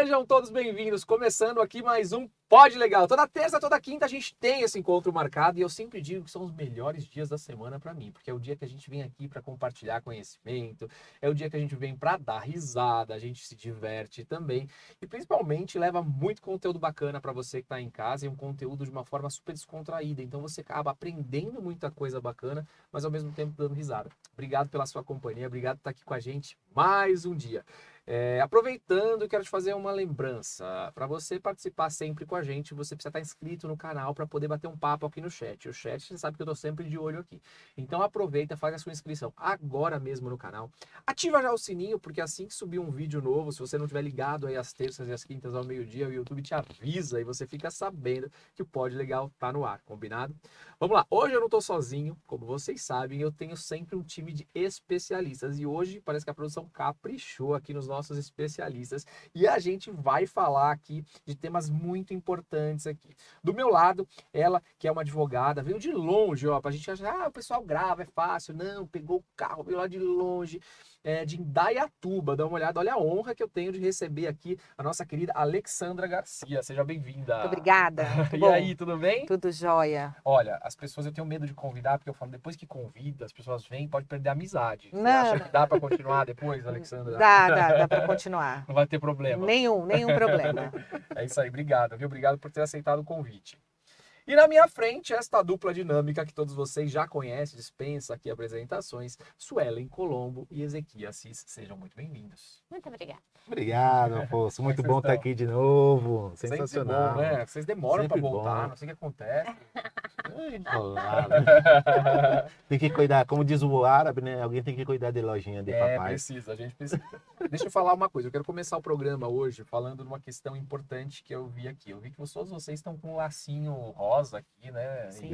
Sejam todos bem-vindos, começando aqui mais um Pod Legal. Toda terça, toda quinta a gente tem esse encontro marcado e eu sempre digo que são os melhores dias da semana para mim, porque é o dia que a gente vem aqui para compartilhar conhecimento, é o dia que a gente vem para dar risada, a gente se diverte também e principalmente leva muito conteúdo bacana para você que está em casa e um conteúdo de uma forma super descontraída. Então você acaba aprendendo muita coisa bacana, mas ao mesmo tempo dando risada. Obrigado pela sua companhia, obrigado por estar aqui com a gente mais um dia. Aproveitando, eu quero te fazer uma lembrança. Para você participar sempre com a gente, você precisa estar inscrito no canal para poder bater um papo aqui no chat. O chat, você sabe que eu estou sempre de olho aqui. Então aproveita, faz a sua inscrição agora mesmo no canal. Ativa já o sininho, porque assim que subir um vídeo novo, se você não estiver ligado aí às terças e às quintas ao meio-dia, o YouTube te avisa e você fica sabendo que o Pod Legal tá no ar, combinado? Vamos lá, hoje eu não estou sozinho, como vocês sabem, eu tenho sempre um time de especialistas e hoje parece que a produção caprichou aqui nos nossos especialistas e a gente vai falar aqui de temas muito importantes aqui. Do meu lado, ela que é uma advogada, veio de longe, ó, pra gente achar, o pessoal grava, é fácil. Não, pegou o carro, veio lá de longe, de Indaiatuba, dá uma olhada, olha a honra que eu tenho de receber aqui a nossa querida Alexandra Garcia. Seja bem-vinda. Muito obrigada. Muito E bom. aí, tudo bem? Tudo jóia. Olha, as pessoas eu tenho medo de convidar, porque eu falo, depois que convida, as pessoas vêm, pode perder a amizade. Você Não. acha que dá para continuar depois, Alexandra? Dá para continuar. Não vai ter problema. Nenhum problema. É isso aí, obrigado, viu? Obrigado por ter aceitado o convite. E na minha frente, esta dupla dinâmica que todos vocês já conhecem, dispensa aqui apresentações, Suelen Colombo e Ezequiel Assis. Sejam muito bem-vindos. Muito obrigada. Obrigado, Afonso. Muito bom estar aqui de novo. Sensacional. Sempre bom, né? Vocês demoram para Sempre voltar, bom. não sei o que acontece. Enrolado. Tem que cuidar, como diz o árabe, né? Alguém tem que cuidar da lojinha de papai. Precisa, a gente precisa. Deixa eu falar uma coisa, eu quero começar o programa hoje falando de uma questão importante que eu vi aqui. Eu vi que todos vocês estão com um lacinho rosa aqui, né? Sim.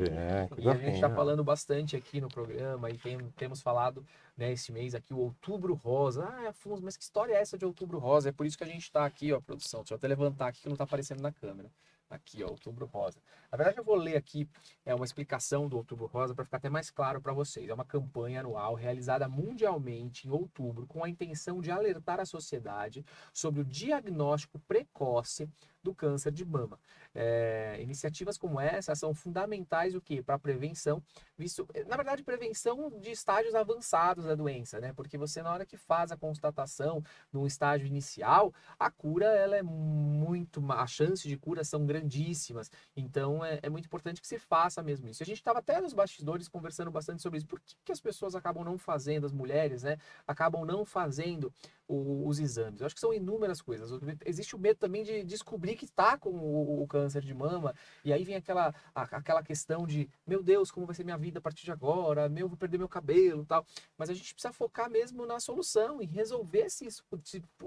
E a gente está falando bastante aqui no programa e temos falado, né, esse mês aqui, o Outubro Rosa. Ah, Afonso, mas que história é essa de Outubro Rosa? É por isso que a gente está aqui, ó, produção. Deixa eu até levantar aqui que não está aparecendo na câmera. Aqui, ó, Outubro Rosa. Na verdade, eu vou ler aqui uma explicação do Outubro Rosa para ficar até mais claro para vocês. É uma campanha anual realizada mundialmente em outubro com a intenção de alertar a sociedade sobre o diagnóstico precoce do câncer de mama. Iniciativas como essa são fundamentais para a prevenção, na verdade, prevenção de estágios avançados da doença, né? Porque você, na hora que faz a constatação no estágio inicial, a cura, ela é as chances de cura são grandíssimas. Então, é muito importante que se faça mesmo isso. A gente estava até nos bastidores conversando bastante sobre isso. Por que as pessoas acabam não fazendo, as mulheres, né? Acabam não fazendo os exames? Eu acho que são inúmeras coisas. Existe o medo também de descobrir que está com o câncer de mama, e aí vem aquela questão de, meu Deus, como vai ser minha vida a partir de agora? Vou perder meu cabelo e tal. Mas a gente precisa focar mesmo na solução, em resolver se isso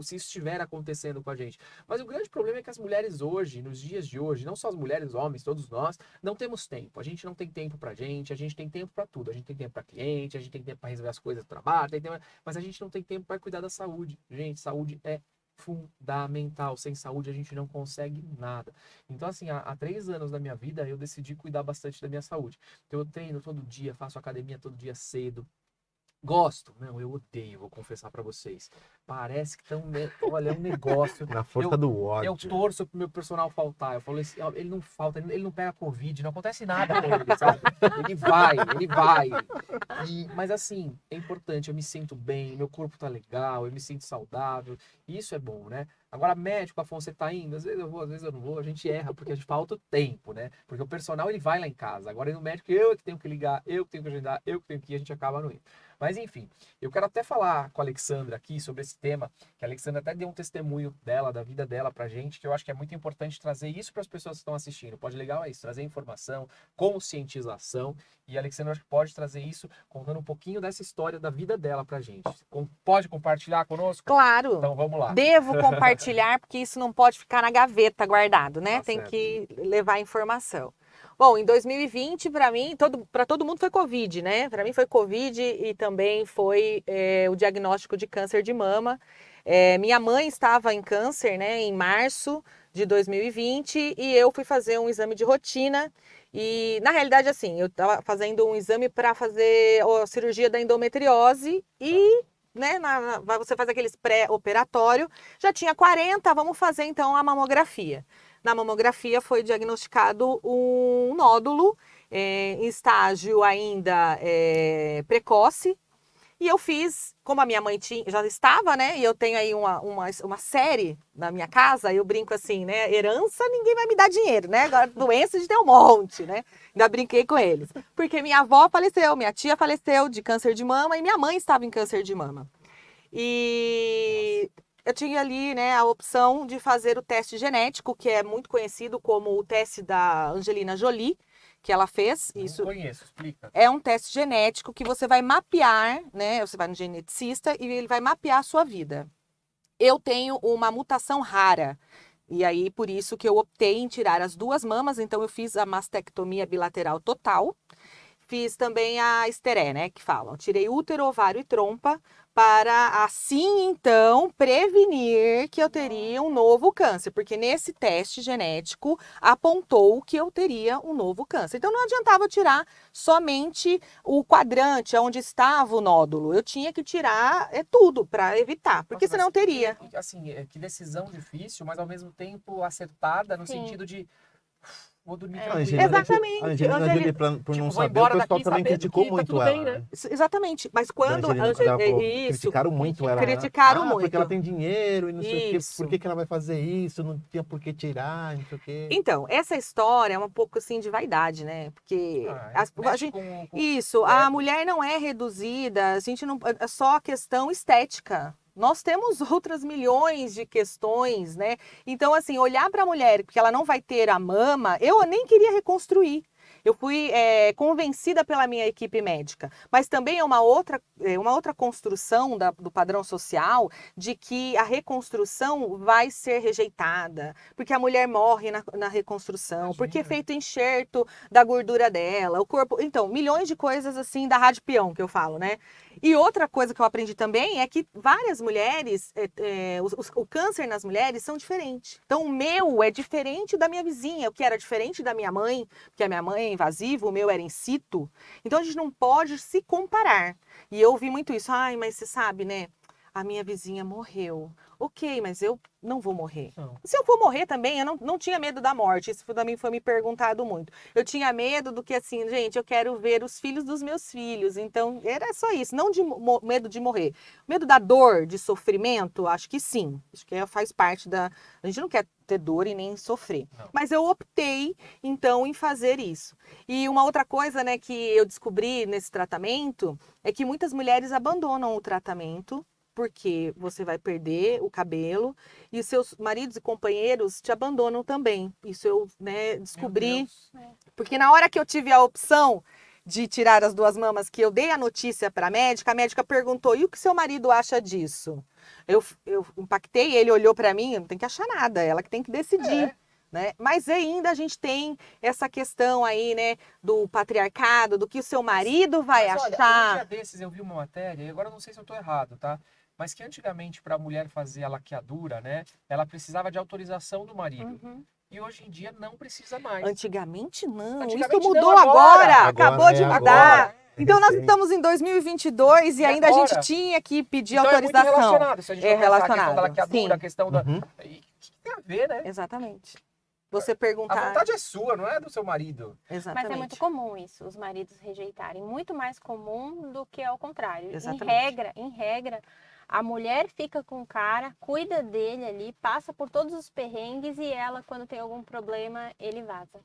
estiver acontecendo com a gente. Mas o grande problema é que as mulheres hoje, nos dias de hoje, não só as mulheres, homens, todos nós, não temos tempo. A gente não tem tempo pra gente, a gente tem tempo pra tudo. A gente tem tempo pra cliente, a gente tem tempo pra resolver as coisas do trabalho, mas a gente não tem tempo pra cuidar da saúde. Gente, saúde é fundamental. Sem saúde a gente não consegue nada. Então, assim, há 3 anos da minha vida eu decidi cuidar bastante da minha saúde. Então, eu treino todo dia, faço academia todo dia cedo. Gosto? Não, eu odeio, vou confessar pra vocês. Parece que olha, é um negócio. Na força do ódio. Eu torço pro meu personal faltar. Eu falo assim, ó, ele não falta, ele não pega Covid, não acontece nada com ele, sabe? Ele vai. Mas assim, é importante, eu me sinto bem, meu corpo tá legal, eu me sinto saudável. E isso é bom, né? Agora, médico, Afonso, você tá indo? Às vezes eu vou, às vezes eu não vou. A gente erra porque a gente falta o tempo, né? Porque o personal, ele vai lá em casa. Agora, no médico, eu é que tenho que ligar, eu que tenho que agendar, eu que tenho que ir, a gente acaba não indo. Mas, enfim, eu quero até falar com a Alexandra aqui sobre esse tema, que a Alexandra até deu um testemunho dela, da vida dela pra gente, que eu acho que é muito importante trazer isso para as pessoas que estão assistindo. Pode legal é isso, trazer informação, conscientização, e a Alexandra acho que pode trazer isso contando um pouquinho dessa história da vida dela pra gente. Pode compartilhar conosco? Claro. Então vamos lá. Devo compartilhar, porque isso não pode ficar na gaveta guardado, né? Tá Tem certo. que levar a informação. Bom, em 2020, para mim, para todo mundo foi Covid, né? Para mim foi Covid e também foi o diagnóstico de câncer de mama. Minha mãe estava em câncer, né, em março de 2020 e eu fui fazer um exame de rotina. E, na realidade, assim, eu estava fazendo um exame para fazer a cirurgia da endometriose e né? Você faz aqueles pré-operatório. Já tinha 40, vamos fazer então a mamografia. Na mamografia foi diagnosticado um nódulo em estágio ainda precoce. E eu fiz, como a minha mãe já estava, né? E eu tenho aí uma série na minha casa, eu brinco assim, né? Herança, ninguém vai me dar dinheiro, né? Agora, doença de ter um monte, né? Ainda brinquei com eles. Porque minha avó faleceu, minha tia faleceu de câncer de mama e minha mãe estava em câncer de mama. E eu tinha ali, né, a opção de fazer o teste genético, que é muito conhecido como o teste da Angelina Jolie, que ela fez. Isso Não conheço, explica. é um teste genético que você vai mapear, né? Você vai no geneticista e ele vai mapear a sua vida. Eu tenho uma mutação rara. E aí, por isso que eu optei em tirar as 2 mamas. Então, eu fiz a mastectomia bilateral total. Fiz também a esteré, né? Que falam. Tirei útero, ovário e trompa para, assim, então, prevenir que eu teria um novo câncer. Porque nesse teste genético apontou que eu teria um novo câncer. Então, não adiantava tirar somente o quadrante onde estava o nódulo. Eu tinha que tirar tudo para evitar, porque Nossa, senão mas teria. Assim, que decisão difícil, mas ao mesmo tempo acertada no Sim. sentido de vou dormir É. tranquilo. Exatamente. A Angelina Jolie, por Tipo, não vou saber, o embora pessoal daqui também sabendo criticou que tá muito tudo ela, bem, né? Exatamente. Mas quando Da Angelina, quando ela falou, isso, criticaram muito ela. criticaram Porque muito. ela tem dinheiro e não sei o quê. Isso. Por que ela vai fazer isso? Não tinha por que tirar, não sei o quê. Então, essa história é um pouco assim de vaidade, né? Porque a Mexe gente, com isso, a mulher não é reduzida, a gente não é só a questão estética. Nós temos outras milhões de questões, né? Então, assim, olhar para a mulher, porque ela não vai ter a mama, eu nem queria reconstruir. Eu fui convencida pela minha equipe médica, mas também é uma outra construção do padrão social de que a reconstrução vai ser rejeitada, porque a mulher morre na reconstrução, Imagina. porque é feito enxerto da gordura dela, o corpo. Então, milhões de coisas assim da rádio peão que eu falo, né? E outra coisa que eu aprendi também é que várias mulheres, o câncer nas mulheres são diferentes. Então, o meu é diferente da minha vizinha, o que era diferente da minha mãe, porque a minha mãe é invasiva, o meu era in situ. Então, a gente não pode se comparar. E eu ouvi muito isso. Ai, mas você sabe, né? A minha vizinha morreu. Ok, mas eu não vou morrer. Não. Se eu for morrer também, eu não tinha medo da morte. Isso também foi me perguntado muito. Eu tinha medo do que, assim, gente, eu quero ver os filhos dos meus filhos. Então, era só isso. Não de medo de morrer. Medo da dor, de sofrimento, acho que sim. Acho que faz parte da... A gente não quer ter dor e nem sofrer. Não. Mas eu optei, então, em fazer isso. E uma outra coisa, né, que eu descobri nesse tratamento é que muitas mulheres abandonam o tratamento porque você vai perder o cabelo e os seus maridos e companheiros te abandonam também. Isso eu, né, descobri. Porque na hora que eu tive a opção de tirar as 2 mamas, que eu dei a notícia para a médica perguntou, e o que seu marido acha disso? Eu impactei, ele olhou para mim, eu não tem que achar nada, ela que tem que decidir. Né? Mas ainda a gente tem essa questão aí, né, do patriarcado, do que o seu marido vai Mas, olha, achar. um dia desses eu vi uma matéria, e agora eu não sei se eu estou errado, tá? Mas que antigamente, para a mulher fazer a laqueadura, né, ela precisava de autorização do marido. Uhum. E hoje em dia não precisa mais. Antigamente não, Antigamente isso mudou não, agora. acabou de Agora, mudar. agora. Então nós Recente. estamos em 2022 e E ainda a agora? gente tinha que pedir Então é muito autorização. relacionado. Se a gente É for pensar a questão relacionado, da laqueadura, sim. a questão da... Uhum. E que tem a ver, né? Exatamente. Você A perguntar. vontade é sua, não é do seu marido. Exatamente. Mas é muito comum isso, os maridos rejeitarem. Muito mais comum do que ao contrário. Exatamente. Em regra, a mulher fica com o cara, cuida dele ali, passa por todos os perrengues e ela, quando tem algum problema, ele vaza.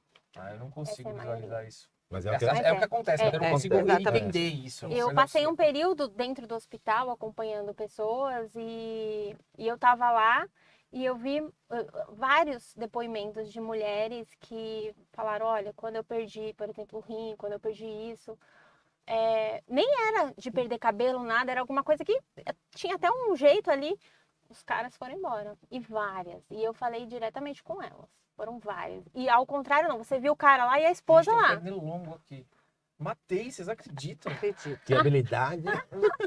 Eu não consigo Essa é a maioria. visualizar isso. Mas é o que É o que acontece, mas eu não consigo exatamente. entender isso. Eu passei um período dentro do hospital acompanhando pessoas e eu tava lá e eu vi vários depoimentos de mulheres que falaram, olha, quando eu perdi, por exemplo, o rim, quando eu perdi isso, nem era de perder cabelo, nada, era alguma coisa que tinha até um jeito ali, os caras foram embora. E várias. E eu falei diretamente com elas. Foram várias. E ao contrário, não, você viu o cara lá e a esposa Gente, tem um lá. pernil longo aqui. Matei, vocês acreditam? Acredito. Que habilidade.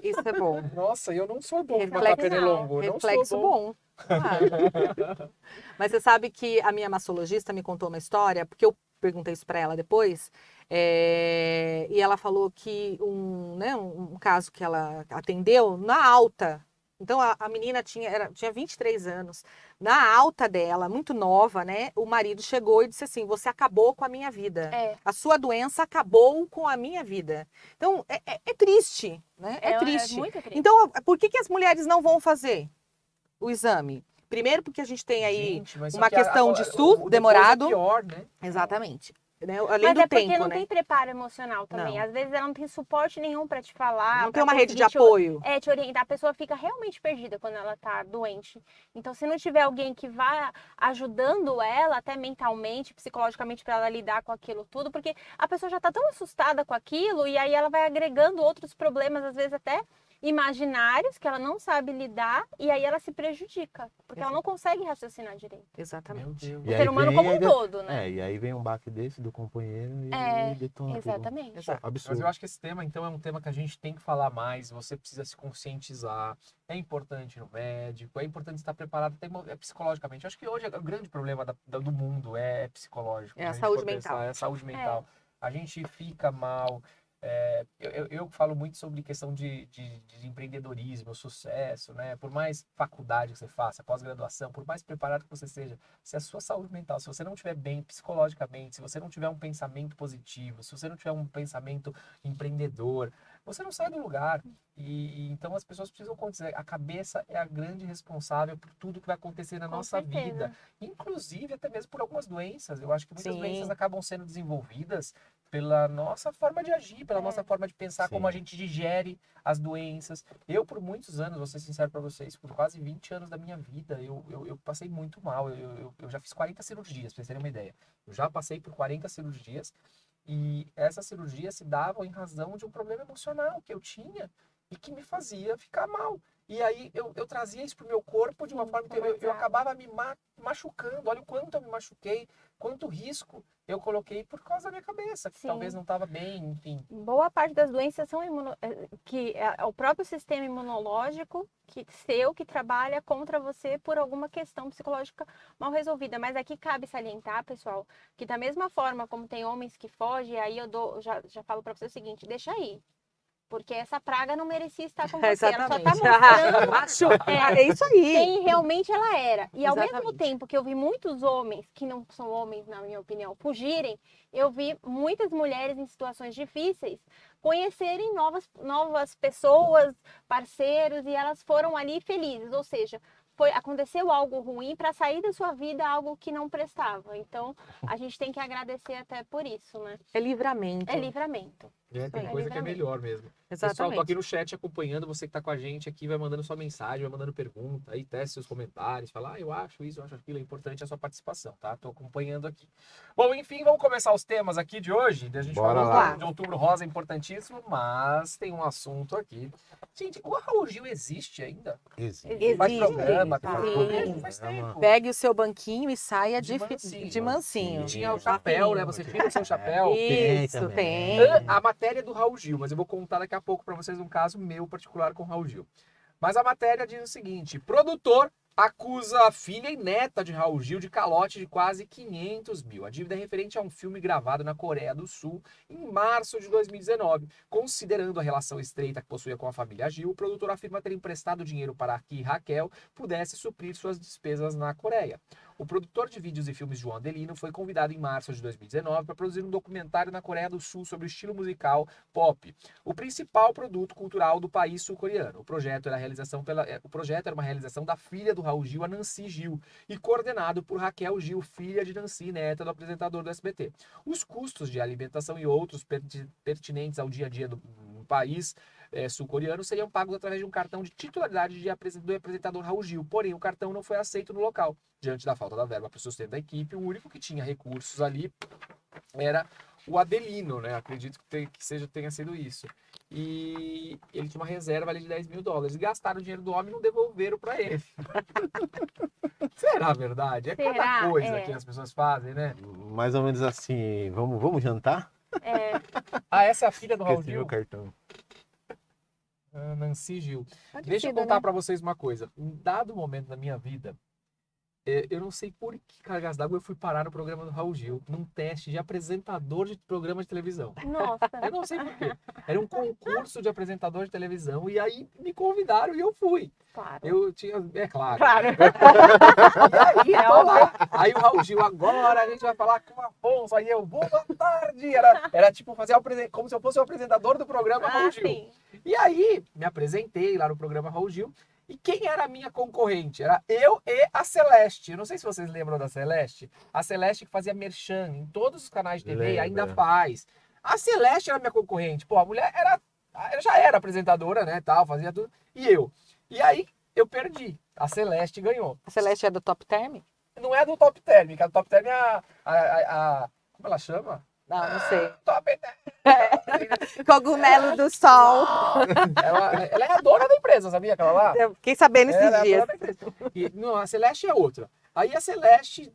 Isso é bom. Nossa, eu não sou bom pra Reflexo- matar pernilongo. Eu não sou Reflexo bom. bom. Claro. Mas você sabe que a minha mastologista me contou uma história, porque perguntei isso para ela depois, e ela falou que um caso que ela atendeu na alta. Então, a menina tinha 23 anos. Na alta dela, muito nova, né? O marido chegou e disse assim: você acabou com a minha vida. A sua doença acabou com a minha vida. Então, é triste, né? É triste. É muito triste. Então, por que as mulheres não vão fazer o exame? Primeiro, porque a gente tem aí Gente, mas só uma que questão de o SUS depois demorado. É pior, né? Exatamente. Né? Além Mas do é porque tempo, não né? tem preparo emocional também. Não. Às vezes ela não tem suporte nenhum para te falar. Não pra tem uma rede de conseguir apoio. te orientar. A pessoa fica realmente perdida quando ela tá doente. Então, se não tiver alguém que vá ajudando ela, até mentalmente, psicologicamente, para ela lidar com aquilo tudo, porque a pessoa já tá tão assustada com aquilo e aí ela vai agregando outros problemas, às vezes até imaginários, que ela não sabe lidar, e aí ela se prejudica, porque ela não consegue raciocinar direito. Meu Exatamente. Deus. O ser humano como um aí todo, né? e aí vem um baque desse do companheiro e detona tudo. Exatamente. Exato. Mas Absurdo. eu acho que esse tema, então, é um tema que a gente tem que falar mais. Você precisa se conscientizar. É importante no médico, é importante estar preparado até psicologicamente. Eu acho que hoje o grande problema do mundo é psicológico. É se a gente saúde for mental. pensar, é a saúde mental. A gente fica mal. Eu falo muito sobre questão de empreendedorismo, sucesso, né? Por mais faculdade que você faça, pós-graduação, por mais preparado que você seja, se a sua saúde mental, se você não estiver bem psicologicamente, se você não tiver um pensamento positivo, se você não tiver um pensamento empreendedor, você não sai do lugar. Então as pessoas precisam conscientizar. A cabeça é a grande responsável por tudo que vai acontecer na Com nossa certeza. vida, inclusive até mesmo por algumas doenças. Eu acho que muitas Sim. doenças acabam sendo desenvolvidas pela nossa forma de agir, pela nossa forma de pensar, Sim. como a gente digere as doenças. Eu, por muitos anos, vou ser sincero para vocês, por quase 20 anos da minha vida, eu passei muito mal. Eu já fiz 40 cirurgias, para vocês terem uma ideia. Eu já passei por 40 cirurgias e essas cirurgias se davam em razão de um problema emocional que eu tinha e que me fazia ficar mal. E aí eu trazia isso pro meu corpo de uma forma que eu acabava me machucando. Olha o quanto eu me machuquei, quanto risco eu coloquei por causa da minha cabeça, que Sim. talvez não estava bem, enfim. Boa parte das doenças são que é o próprio sistema imunológico que trabalha contra você por alguma questão psicológica mal resolvida. Mas aqui cabe salientar, pessoal, que da mesma forma como tem homens que fogem, aí já falo para você o seguinte, deixa aí. Porque essa praga não merecia estar com você. Ela só tá mostrando É isso aí. quem realmente ela era. E ao mesmo Exatamente. tempo que eu vi muitos homens, que não são homens, na minha opinião, fugirem, eu vi muitas mulheres em situações difíceis conhecerem novas pessoas, parceiros, e elas foram ali felizes. Ou seja, aconteceu algo ruim para sair da sua vida algo que não prestava. Então, a gente tem que agradecer até por isso, né? É livramento. É livramento. Tem aí. coisa que é melhor mesmo. Exatamente. Pessoal, tô aqui no chat acompanhando, você que tá com a gente aqui, vai mandando sua mensagem, vai mandando pergunta, aí teste seus comentários, fala, eu acho isso, eu acho aquilo, é importante a sua participação, tá? Tô acompanhando aqui. Bom, enfim, vamos começar os temas aqui de hoje. A gente Bora falou lá. de Outubro Rosa, é importantíssimo, mas tem um assunto aqui. Gente, o Raul Gil existe ainda? Existe. Faz Existe. programa, Sim. faz Programa. tempo. Pegue o seu banquinho e saia De mansinho. de mansinho. Tinha o chapéu, né? Você tinha o seu chapéu. Isso, também. tem. A matéria é do Raul Gil, mas eu vou contar daqui a pouco para vocês um caso meu particular com o Raul Gil. Mas a matéria diz o seguinte: produtor acusa a filha e neta de Raul Gil de calote de quase 500 mil. A dívida é referente a um filme gravado na Coreia do Sul em março de 2019. Considerando a relação estreita que possuía com a família Gil, o produtor afirma ter emprestado dinheiro para que Raquel pudesse suprir suas despesas na Coreia. O produtor de vídeos e filmes João Adelino foi convidado em março de 2019 para produzir um documentário na Coreia do Sul sobre o estilo musical pop, o principal produto cultural do país sul-coreano. O projeto era uma realização da filha do Raul Gil, a Nancy Gil, e coordenado por Raquel Gil, filha de Nancy, neta do apresentador do SBT. Os custos de alimentação e outros pertinentes ao dia a dia do país sul-coreano seriam pagos através de um cartão de titularidade do apresentador Raul Gil. Porém, o cartão não foi aceito no local. Diante da falta da verba para o sustento da equipe, o único que tinha recursos ali era o Adelino, né? Acredito que tenha sido isso. E ele tinha uma reserva ali de $10 mil. E gastaram o dinheiro do homem e não devolveram para ele. Será verdade? É cada Será? coisa que as pessoas fazem, né? Mais ou menos assim, vamos jantar? Ah, essa é a filha do Raul Esqueci meu Gil? cartão. Nancy Gil. Parecida, Deixa eu contar né? para vocês uma coisa. Em dado momento da minha vida, Eu não sei por que cargas d'água eu fui parar no programa do Raul Gil, num teste de apresentador de programa de televisão. Nossa. Eu não sei por quê. Era um concurso de apresentador de televisão e aí me convidaram e eu fui. Claro. Eu tinha, é claro. Claro. E aí, tô lá. Aí o Raul Gil, agora a gente vai falar com o Afonso. Aí eu, boa tarde. Era tipo fazer como se eu fosse o apresentador do programa Raul Gil. Sim. E aí, me apresentei lá no programa Raul Gil. E quem era a minha concorrente? Era eu e a Celeste. Eu não sei se vocês lembram da Celeste. A Celeste que fazia merchan em todos os canais de TV, ainda Lembra. faz. A Celeste era minha concorrente. Pô, a mulher já era apresentadora, né, tal, fazia tudo. E eu. E aí, eu perdi. A Celeste ganhou. A Celeste é do Top Term? Não é do Top Term, que a Top Term é como ela chama? Não, não sei. Top Term. Cogumelo do Sol. Ela é a dona da empresa, sabia aquela lá? Eu fiquei sabendo esses Ela é a dias. dona da empresa. E, não, a Celeste é outra. Aí a Celeste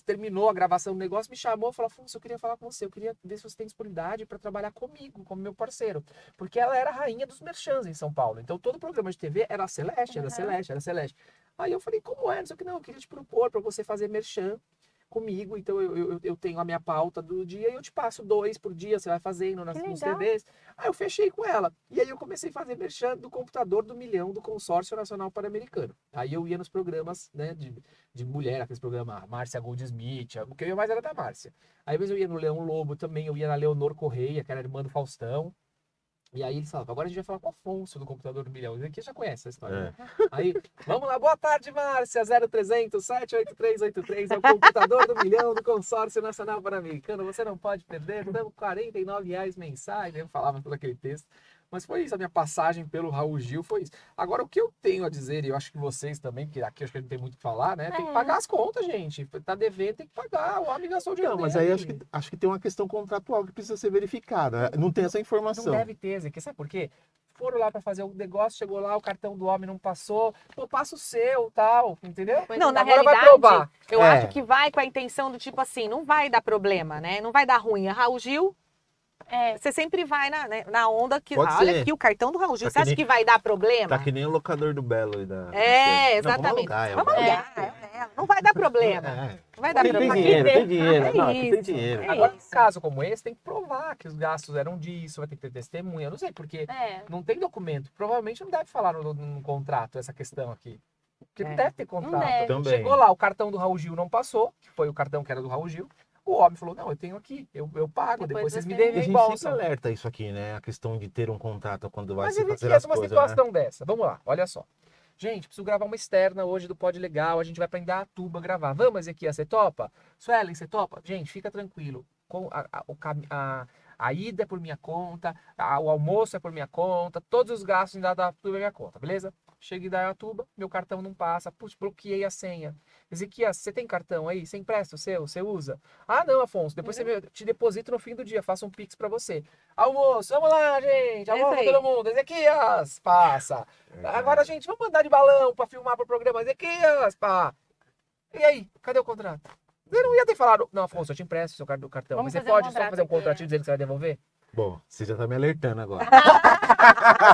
terminou a gravação do negócio, me chamou e falou: Afonso, eu queria falar com você, eu queria ver se você tem disponibilidade para trabalhar comigo, como meu parceiro. Porque ela era a rainha dos merchans em São Paulo. Então todo programa de TV era a Celeste, era a Celeste, era a Celeste. Aí eu falei: como é? Não sei o que, não, eu queria te propor para você fazer merchan comigo, então eu tenho a minha pauta do dia e eu te passo 2 por dia, você vai fazendo nos legal. TVs. Aí eu fechei com ela. E aí eu comecei a fazer merchan do computador do milhão do Consórcio Nacional Pan-Americano. Aí eu ia nos programas, né, de mulher, aqueles programas, Márcia Goldsmith, o que eu ia mais era da Márcia. Aí às vezes eu ia no Leão Lobo também, eu ia na Leonor Correia, que era irmã do Faustão. E aí eles falavam: agora a gente vai falar com o Afonso do computador do milhão. Esse aqui já conhece essa história. Né? Aí, vamos lá, boa tarde, Márcia, 0300 78383, é o computador do milhão do Consórcio Nacional Pan-Americano. Você não pode perder, damos R$49 mensais. Eu falava todo aquele texto. Mas foi isso, a minha passagem pelo Raul Gil foi isso. Agora, o que eu tenho a dizer, e eu acho que vocês também, porque aqui acho que a gente tem muito o que falar, né? Tem que pagar as contas, gente. Tá devendo, tem que pagar. O homem gastou o dinheiro Não, mas dele. aí acho que tem uma questão contratual que precisa ser verificada. Não tem essa informação. Não deve ter, Zé, sabe por quê? Foram lá para fazer o negócio, chegou lá, o cartão do homem não passou, pô, passa o seu, tal, entendeu? Não, na Agora vai realidade, provar. eu É. acho que vai com a intenção do tipo assim, não vai dar problema, né? Não vai dar ruim. A Raul Gil, É. você sempre vai na onda que, Pode olha ser. aqui o cartão do Raul Gil. Tá Você que acha nem- que vai dar problema? Tá que nem o locador do Belo aí da. É, Não, vamos exatamente. alugar, Vamos alugar. Não vai dar problema. É. Não vai dar Tem problema. dinheiro, Aqui tem dinheiro. É Não, aqui tem isso. dinheiro. É Agora, isso. num caso como esse, tem que provar que os gastos eram disso, vai ter que ter testemunha, eu não sei, porque É. não tem documento. Provavelmente não deve falar no contrato essa questão aqui. Porque não É. deve ter contrato. deve. Também. Chegou lá, o cartão do Raul Gil não passou, que foi o cartão que era do Raul Gil. O homem falou: não, eu tenho aqui, eu pago, depois vocês me você- E a gente sempre reembolsam. alerta isso aqui, né? A questão de ter um contrato quando vai Mas se fazer as existe uma coisas, situação dessa. Vamos lá, olha só. Gente, preciso gravar uma externa hoje do Pod Legal. A gente vai pra Indaiatuba gravar. Vamos, Ezequiel, você topa? Suelen, você topa? Gente, fica tranquilo. A ida é por minha conta, o almoço é por minha conta, todos os gastos em Indaiatuba é minha conta, beleza? Chega em Indaiatuba, meu cartão não passa. Putz, bloqueei a senha. Ezequiel, você tem cartão aí? Você empresta o seu? Você usa? Ah, não, Afonso. Depois eu te deposito no fim do dia. Faço um pix pra você. Almoço, vamos lá, gente. É isso Almoço aí. todo mundo. Ezequias, passa. né? Agora, gente, vamos andar de balão pra filmar pro programa. Ezequias, pá. E aí, cadê o contrato? Você não ia ter falado: não, Afonso, eu te empresto o seu cartão. Vamos Mas você fazer um pode só contrato fazer um aqui, contratinho dizendo que você vai devolver? Bom, você já tá me alertando agora.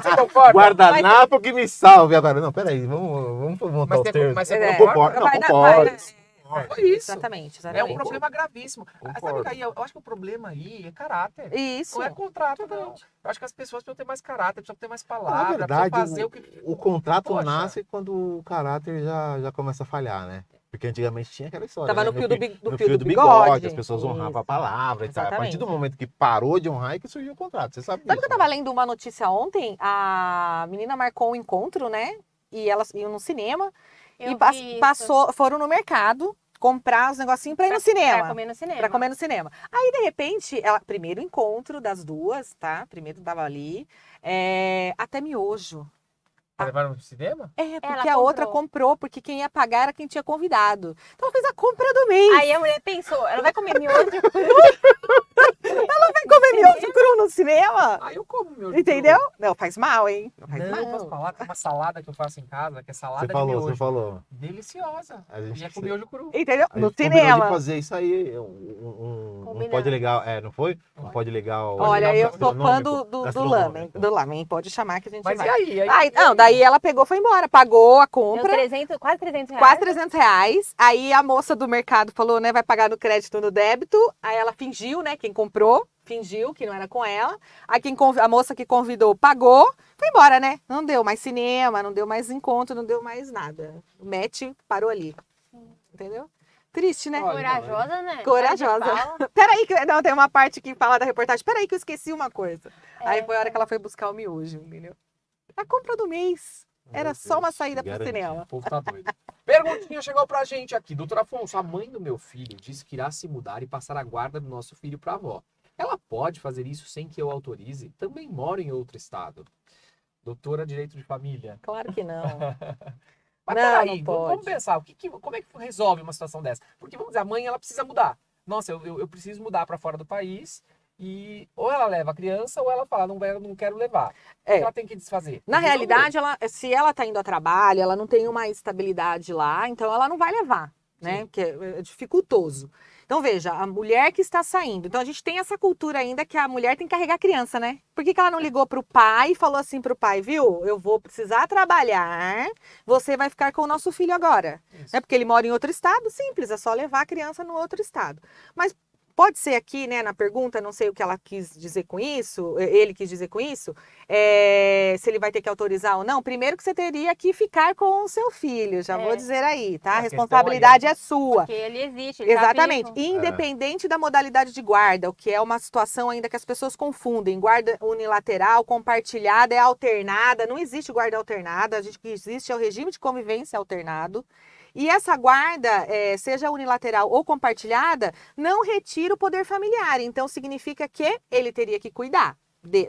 Você concorda? Guardanapo que me salve agora. Não, peraí, vamos montar Mas os tem- termos. mas você É, concorda? Não, vai dar- concordo. vai dar- Foi isso. Exatamente, É um exatamente. problema gravíssimo. Sabe Concordo. que aí, eu acho que o problema aí é caráter. Isso. Não é contrato, não. Eu acho que as pessoas precisam ter mais caráter, precisam ter mais Na palavra, verdade, precisam fazer o que... o contrato Poxa. nasce quando o caráter já começa a falhar, né? Porque antigamente tinha aquela história. Tava né? no fio do no fio do bigode. as pessoas honravam Isso. a palavra e tal. A partir Exatamente. do momento que parou de honrar é que surgiu o contrato. Você sabe Sabe disso, que eu tava né? lendo uma notícia ontem? A menina marcou um encontro, né? E elas iam no cinema Eu e vi foram no mercado comprar os negocinhos pra ir no Pra cinema. comer no cinema. Pra comer no cinema. Aí, de repente, primeiro encontro das duas, tá? Primeiro tava ali. Até miojo. Pra levar no cinema? É, porque Ela a outra comprou. comprou, porque quem ia pagar era quem tinha convidado. Então ela fez a compra do mês. Aí a mulher pensou, ela vai comer miojo? Vai comer miojo cru no cinema? Ah, eu como meu Entendeu? Não, faz mal, hein? Não faz Não, eu posso mal. falar, tem uma salada que eu faço em casa, que é salada Você de falou, miojo. você falou. Deliciosa. A gente E é com miojo cru. Entendeu? A No gente combinou de cinema. fazer isso aí, um Combinado. pode legal, não foi? Um pode legal. Olha, eu sou fã gastronômico. do lamen. Do lamen, pode chamar que a gente Mas vai. e aí? Não, daí ela pegou, foi embora, pagou a Deu compra. 300, quase 300 reais. Quase 300 reais. Aí a moça do mercado falou, né, vai pagar no crédito ou no débito. Aí ela fingiu, né, quem comprou, fingiu que não era com ela. Aí a moça que convidou pagou, foi embora, né? Não deu mais cinema, não deu mais encontro, não deu mais nada. O match parou ali. Entendeu? Triste, né? Olha, Corajosa, né? Corajosa. Cara de pau. Peraí, não, tem uma parte que fala da reportagem. Peraí que eu esqueci uma coisa. É. Aí foi a hora que ela foi buscar o miojo, entendeu? A compra do mês. Era só uma saída pro Garantia. cinema. O povo tá doido. Perguntinha chegou pra gente aqui. Doutor Afonso, a mãe do meu filho disse que irá se mudar e passar a guarda do nosso filho pra avó. Ela pode fazer isso sem que eu autorize? Também moro em outro estado. Doutora Direito de Família. Claro que não. Mas Não, peraí, não vamos pode. pensar. Como é que resolve uma situação dessa? Porque, vamos dizer, a mãe ela precisa mudar. Nossa, eu preciso mudar pra fora do país. E ou ela leva a criança ou ela fala, não quero levar. O É. que ela tem que desfazer? Na Tem que resolver. realidade, se ela tá indo a trabalho, ela não tem uma estabilidade lá, então ela não vai levar, né? Sim. Porque é dificultoso. Então, veja, a mulher que está saindo. Então, a gente tem essa cultura ainda que a mulher tem que carregar a criança, né? Por que ela não ligou pro pai e falou assim pro pai, viu? Eu vou precisar trabalhar, você vai ficar com o nosso filho agora. Isso. É porque ele mora em outro estado, simples, é só levar a criança no outro estado. Mas pode ser aqui, né, na pergunta, não sei o que ela quis dizer com isso, ele quis dizer com isso, se ele vai ter que autorizar ou não. Primeiro que você teria que ficar com o seu filho, já vou dizer aí, tá? A A questão responsabilidade aí é sua. Porque ele existe, ele Exatamente, tá vivo. independente da modalidade de guarda, o que é uma situação ainda que as pessoas confundem. Guarda unilateral, compartilhada, é alternada, não existe guarda alternada, o que existe é o regime de convivência alternado. E essa guarda, seja unilateral ou compartilhada, não retira o poder familiar. Então, significa que ele teria que cuidar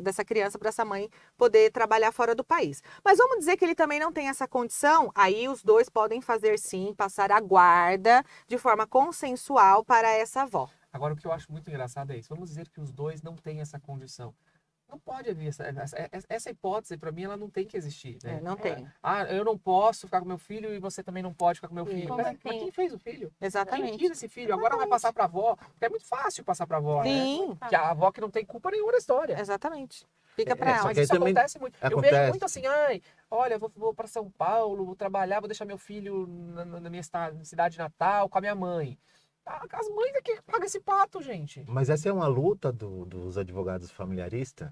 dessa criança para essa mãe poder trabalhar fora do país. Mas vamos dizer que ele também não tem essa condição, aí os dois podem fazer sim, passar a guarda de forma consensual para essa avó. Agora, o que eu acho muito engraçado é isso. Vamos dizer que os dois não têm essa condição. Não pode haver essa hipótese, para mim, ela não tem que existir. Né? Não tem. Eu não posso ficar com meu filho e você também não pode ficar com meu filho. Como Mas assim? quem fez o filho? Quem Exatamente. quis esse filho? Agora vai passar pra avó. Porque é muito fácil passar pra avó, né? Sim, Que a avó que não tem culpa nenhuma na história. Exatamente. Fica para É, ela. mas que aí isso também acontece muito. Eu acontece. vejo muito assim, olha, vou para São Paulo, vou trabalhar, vou deixar meu filho na minha cidade natal com a minha mãe. As mães é que pagam esse pato, gente. Mas essa é uma luta dos advogados familiaristas,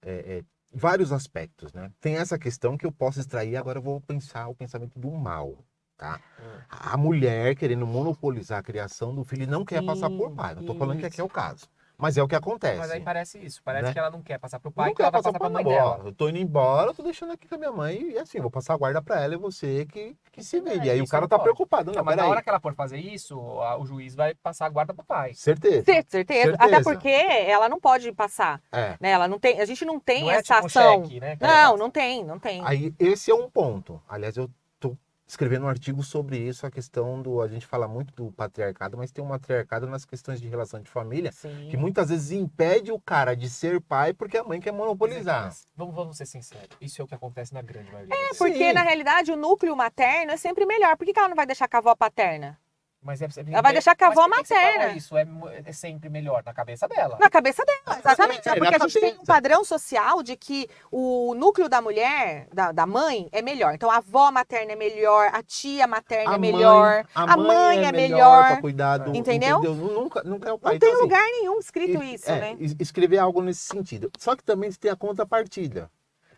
em vários aspectos, né? Tem essa questão que eu posso extrair, agora eu vou pensar o pensamento do mal, tá? A mulher querendo monopolizar a criação do filho e não quer passar por pai. Não tô falando que aqui é o caso. Mas é o que acontece. Mas aí parece isso. Parece Né? que ela não quer passar pro Não pai, que quer ela vai passar passar pra por mãe avó. dela. Eu tô indo embora, eu tô deixando aqui com a minha mãe e assim, vou passar a guarda pra ela e você que se vire. Aí o isso cara não tá pode. preocupado. Não, Não, mas na peraí. hora que ela for fazer isso, o juiz vai passar a guarda pro pai. Certeza. Certeza. Até porque ela não pode passar. É. Né? Ela não tem, a gente não tem Não é essa tipo um ação. cheque, né? Não, não tem, não tem. Aí esse é um ponto. Aliás, eu tô escrevendo um artigo sobre isso, a questão a gente fala muito do patriarcado, mas tem um matriarcado nas questões de relação de família, Sim. que muitas vezes impede o cara de ser pai porque a mãe quer monopolizar. Mas vamos ser sinceros. Isso é o que acontece na grande maioria. das vezes. Porque, Sim. na realidade, o núcleo materno é sempre melhor. Por que ela não vai deixar com a avó paterna? Mas Ela vai deixar com a avó Mas por que você falou materna. isso é sempre melhor na cabeça dela. Na cabeça dela, exatamente. É, Porque na a gente tem um cabeça. padrão social de que o núcleo da mulher, da mãe, é melhor. Então, a avó materna é melhor, a tia materna é melhor, a mãe é melhor. para cuidar do, Entendeu? Nunca é o pai. Não tem Então, assim, lugar nenhum escrito isso, né? Escrever algo nesse sentido. Só que também tem a contrapartida.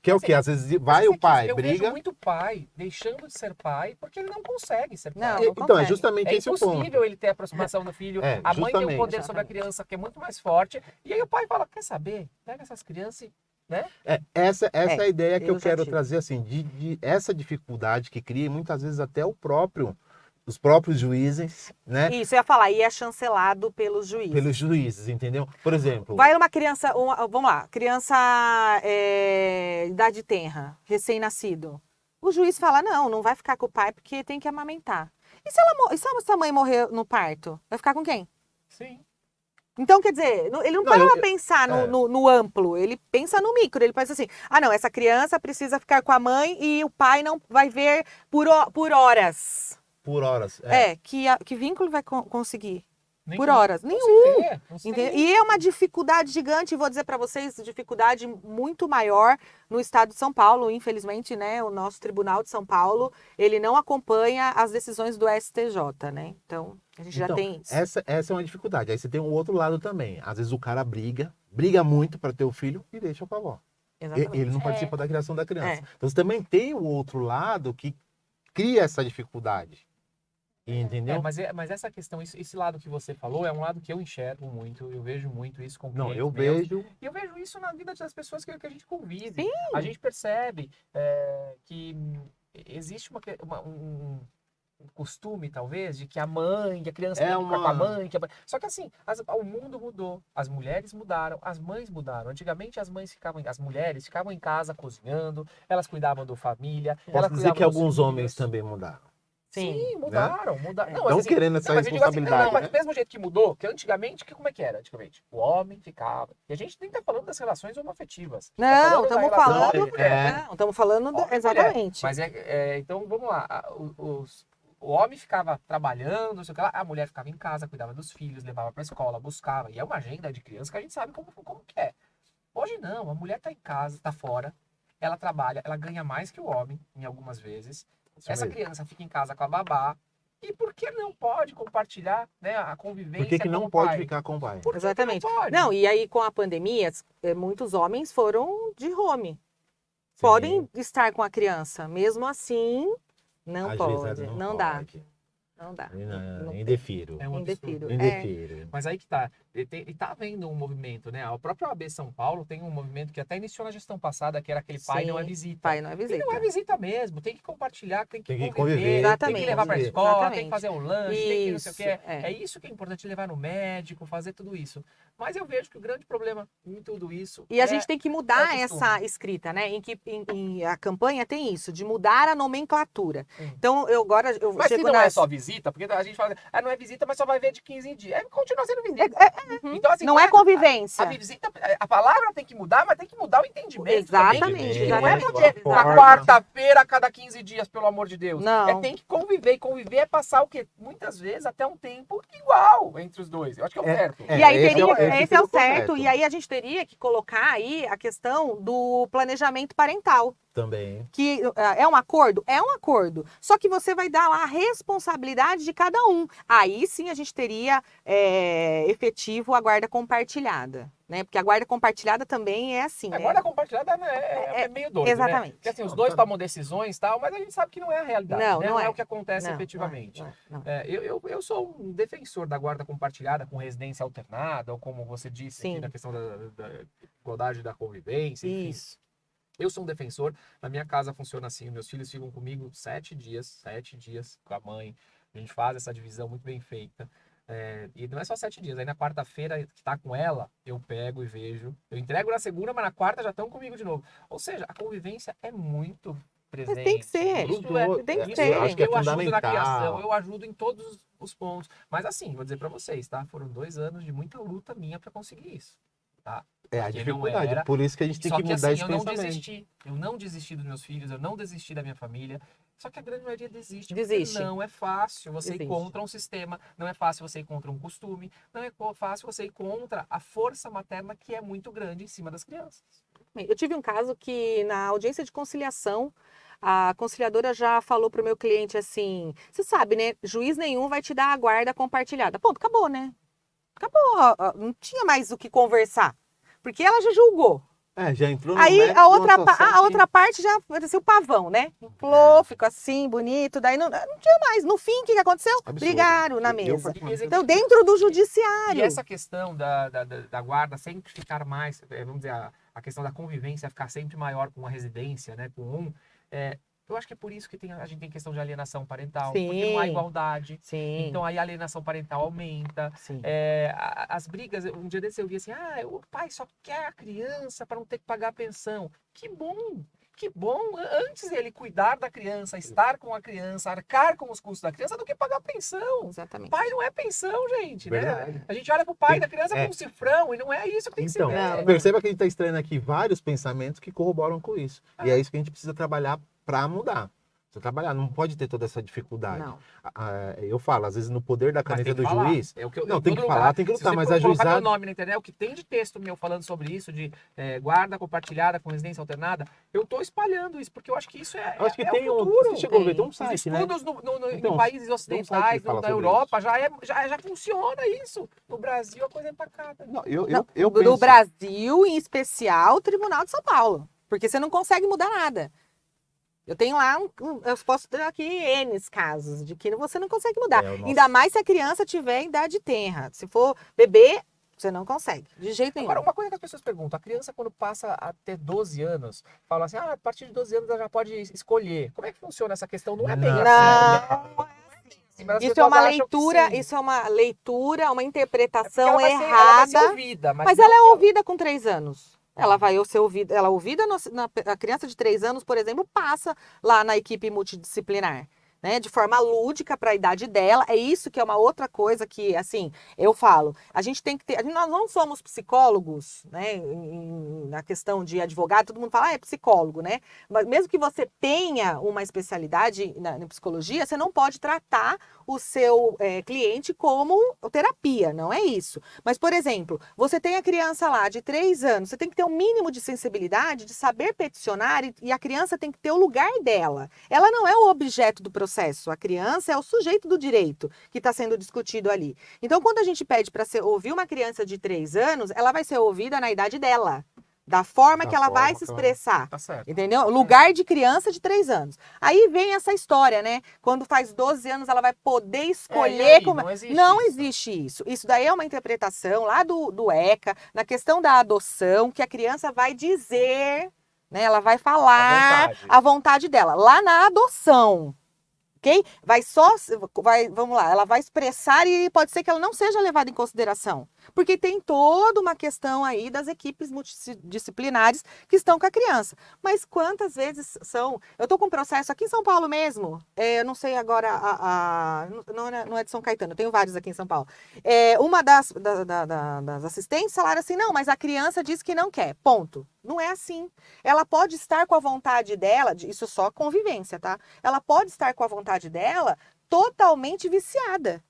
Que é o Assim, que? Às vezes Mas vai isso o aqui, pai, eu vejo briga. muito pai deixando de ser pai porque ele não consegue ser pai. Não, Então, é consegue. justamente É esse o ponto. impossível ele ter aproximação do filho. É, A mãe tem um justamente. poder sobre a criança que é muito mais forte. E aí o pai fala, quer saber? Pega essas crianças e... Né? Essa é a ideia que eu eu já quero tive. trazer, assim, de essa dificuldade que cria, e muitas vezes até os próprios juízes, né? Isso, eu ia falar, e é chancelado pelos juízes. Pelos juízes, entendeu? Por exemplo, Vai uma criança, vamos lá, criança idade tenra, recém-nascido. O juiz fala, não vai ficar com o pai porque tem que amamentar. E se essa mãe morrer no parto? Vai ficar com quem? Sim. Então, quer dizer, ele não Não, para pra pensar é. no amplo, ele pensa no micro, ele pensa assim, não, essa criança precisa ficar com a mãe e o pai não vai ver por horas. Por horas. Que vínculo vai conseguir? Nem Por com- horas? não Nenhum. se vê, não se Entendeu? vê. E é uma dificuldade gigante, vou dizer para vocês, dificuldade muito maior no estado de São Paulo, infelizmente, né? O nosso Tribunal de São Paulo, ele não acompanha as decisões do STJ, né? Então, a gente já Então, tem isso. essa é uma dificuldade. Aí você tem um outro lado também. Às vezes o cara briga muito para ter o filho e deixa com a avó. Exatamente. Ele não É. participa da criação da criança. É. Então você também tem o outro lado que cria essa dificuldade. Entendeu? Mas essa questão, esse lado que você falou, é um lado que eu enxergo muito, eu vejo muito isso com Não, clientes eu meus. vejo. E eu vejo isso na vida das pessoas que a gente convive. Sim. A gente percebe que existe um costume, talvez, de que a criança É tem que ficar com a uma- mãe. Só que assim, o mundo mudou, as mulheres mudaram, as mães mudaram. Antigamente as mulheres ficavam em casa cozinhando, elas cuidavam da família, Posso elas dizer cuidavam que dos alguns filhos. homens também mudaram. Sim, mudaram. Não, mas Estão assim, querendo essa não, mas eu digo assim, responsabilidade. não, mas né? do mesmo jeito que mudou, que antigamente, como é que era antigamente? O homem ficava. E a gente nem tá falando das relações homoafetivas. Não, da estamos relação falando. homem-mulher. Não, estamos falando. Homem e Exatamente. Mas então, vamos lá. O homem ficava trabalhando, não sei o que lá, a mulher ficava em casa, cuidava dos filhos, levava pra escola, buscava. E é uma agenda de criança que a gente sabe como que é. Hoje não, a mulher tá em casa, tá fora, ela trabalha, ela ganha mais que o homem, em algumas vezes. Isso Essa mesmo. criança fica em casa com a babá. E por que não pode compartilhar, né, a convivência Por que que com não o pode pai? ficar com o pai? Por que que Exatamente. não pode? Não, e aí com a pandemia, muitos homens foram de home. Sim. Podem estar com a criança, mesmo assim, não Às pode, vezes não dá, pode. não dá. Não, Não indefiro. É um absurdo. Indefiro. Indefiro. Mas aí que tá. E tá havendo um movimento, né? O próprio AB São Paulo tem um movimento que até iniciou na gestão passada, que era aquele pai Sim, não é visita. Pai não é E visita. não é visita mesmo, tem que compartilhar, tem que Tem que conviver, conviver, Exatamente. tem que levar pra conviver. escola, tem Exatamente. que fazer o lanche, tem que não sei o que. Isso, é. É isso que é importante, levar no médico, fazer tudo isso. Mas eu vejo que o grande problema em tudo isso E a gente tem que mudar é o costume. essa escrita, né? A campanha tem isso, de mudar a nomenclatura. Então, eu Mas se chego não na... é só visita, porque a gente fala, não é visita, mas só vai ver de 15 em dia. Continua sendo visita. Uhum. Então, assim, Não é convivência. A visita, a palavra tem que mudar, mas tem que mudar o entendimento. Exatamente, também. exatamente. Não é porque A na forma. quarta-feira, a cada 15 dias, pelo amor de Deus. Não. Tem que conviver. E conviver é passar o quê? Muitas vezes até um tempo igual entre os dois. Eu acho que é o certo. E aí esse teria, esse esse é o correto. certo, e aí a gente teria que colocar aí a questão do planejamento parental. Também. Que é um acordo? É um acordo. Só que você vai dar lá a responsabilidade de cada um. Aí sim a gente teria efetivo a guarda compartilhada. Né? Porque a guarda compartilhada também é assim. A guarda compartilhada é meio doido, exatamente. né? Porque assim, os dois tomam decisões e tal, mas a gente sabe que não é a realidade. Não, né? não é é. o que acontece Não, efetivamente. não. Eu sou um defensor da guarda compartilhada com residência alternada, ou como você disse Sim. aqui, na questão da igualdade da convivência, enfim. Isso. Eu sou um defensor, na minha casa funciona assim, meus filhos ficam comigo 7 dias com a mãe, a gente faz essa divisão muito bem feita. E não é só 7 dias, aí na quarta-feira que tá com ela, eu pego e vejo, eu entrego na segunda, mas na quarta já estão comigo de novo. Ou seja, a convivência é muito presente. Mas tem que ser. Isso Tem que isso ser. Eu acho que é eu ajudo na fundamental. criação, eu ajudo em todos os pontos. Mas assim, vou dizer pra vocês, tá? Foram 2 anos de muita luta minha pra conseguir isso, tá? É a Porque não dificuldade. era. Por isso que a gente tem Só que que mudar assim, esse pensamento. eu não desisti dos meus filhos, eu não desisti da minha família. Só que a grande maioria desiste. Desiste. Porque não é fácil você ir Desiste. contra um sistema, não é fácil você ir contra um costume, não é fácil você ir contra a força materna que é muito grande em cima das crianças. Eu tive um caso que na audiência de conciliação, a conciliadora já falou para o meu cliente assim, você sabe, né, juiz nenhum vai te dar a guarda compartilhada. Ponto, acabou, né? Acabou, não tinha mais o que conversar, porque ela já julgou. Já entrou no Aí mérito a de uma outra, situação a que- outra parte já parecia o pavão, né? Inflou, ficou assim, bonito, daí não tinha mais. No fim, o que aconteceu? Absurdo. Brigaram na Eu mesa. particularmente- Então, dentro do E judiciário. essa questão da guarda sempre ficar mais, vamos dizer, a questão da convivência ficar sempre maior com a residência, né, com um, eu acho que é por isso que a gente tem questão de alienação parental, porque não há Sim. igualdade. Sim, Então aí a alienação parental aumenta. sim. As brigas, um dia desse eu vi assim, o pai só quer a criança para não ter que pagar a pensão. Que bom! Que bom, antes ele cuidar da criança, estar com a criança, arcar com os custos da criança, do que pagar pensão. Exatamente. Pai não é pensão, gente, né? Verdade. A gente olha pro pai Tem- da criança é. com um cifrão, e não é isso que tem que Então, ser. Não. perceba que a gente está extraindo aqui vários pensamentos que corroboram com isso. E é isso que a gente precisa trabalhar para mudar. Precisa trabalhar, não pode ter toda essa dificuldade. Não. Eu falo, às vezes, no poder da Mas caneta tem que do falar. juiz. É o que eu, Não, em tem todo que lugar. falar, tem que Se lutar, você mas colocar ajuizar. meu nome na internet, o que tem de texto meu falando sobre isso, de guarda compartilhada com residência alternada, eu tô espalhando isso, porque eu acho que isso é, Eu acho que é tem o um. futuro. Você chegou a ver, tem um Os site, né? estudos Então, em países tem um ocidentais, site que fala na sobre Europa, já funciona isso. No Brasil, a coisa é empacada. Não, Não, eu do penso. Brasil, em especial, o Tribunal de São Paulo. Porque você não consegue mudar nada. Eu tenho lá, eu posso ter aqui N casos de que você não consegue mudar. É, o nosso- Ainda mais se a criança tiver em idade tenra. Se for bebê, você não consegue. De jeito nenhum. Agora, uma coisa que as pessoas perguntam, a criança quando passa a ter 12 anos, fala assim, a partir de 12 anos ela já pode escolher. Como é que funciona essa questão? Não é bem Não. assim. Não, Assim, mas as isso é pessoas uma acham que leitura, sim. isso é uma leitura, uma É porque interpretação ela vai ser errada. ouvida, Mas não ela é que ouvida com 3 anos. Ela vai ser ouvida, ela é ouvida a criança de 3 anos, por exemplo, passa lá na equipe multidisciplinar, né? De forma lúdica para a idade dela. É isso que é uma outra coisa que, assim, eu falo. A gente tem que ter. Nós não somos psicólogos, né? Na questão de advogado, todo mundo fala, é psicólogo, né? Mas mesmo que você tenha uma especialidade na psicologia, você não pode tratar o seu cliente como terapia, não é isso. Mas, por exemplo, você tem a criança lá de 3 anos, você tem que ter um mínimo de sensibilidade, de saber peticionar, e a criança tem que ter o lugar dela. Ela não é o objeto do processo, a criança é o sujeito do direito que está sendo discutido ali. Então, quando a gente pede para ouvir uma criança de 3 anos, ela vai ser ouvida na idade dela. Da forma Da que ela vai forma se que ela- expressar. Tá certo. Entendeu? Lugar de criança de 3 anos. Aí vem essa história, né? Quando faz 12 anos, ela vai poder E escolher aí, como. não existe Não isso. existe isso. Isso daí é uma interpretação lá do ECA, na questão da adoção, que a criança vai dizer, né? Ela vai falar vontade. a vontade dela. Lá na adoção. Ok? Vamos lá, ela vai expressar e pode ser que ela não seja levada em consideração. Porque tem toda uma questão aí das equipes multidisciplinares que estão com a criança. Mas quantas vezes são... Eu estou com um processo aqui em São Paulo mesmo, eu não sei agora, não é de São Caetano, eu tenho vários aqui em São Paulo. Uma das assistentes falaram assim, não, mas a criança disse que não quer, ponto. Não é assim. Ela pode estar com a vontade dela, isso só convivência, tá? Ela pode estar com a vontade dela totalmente viciada.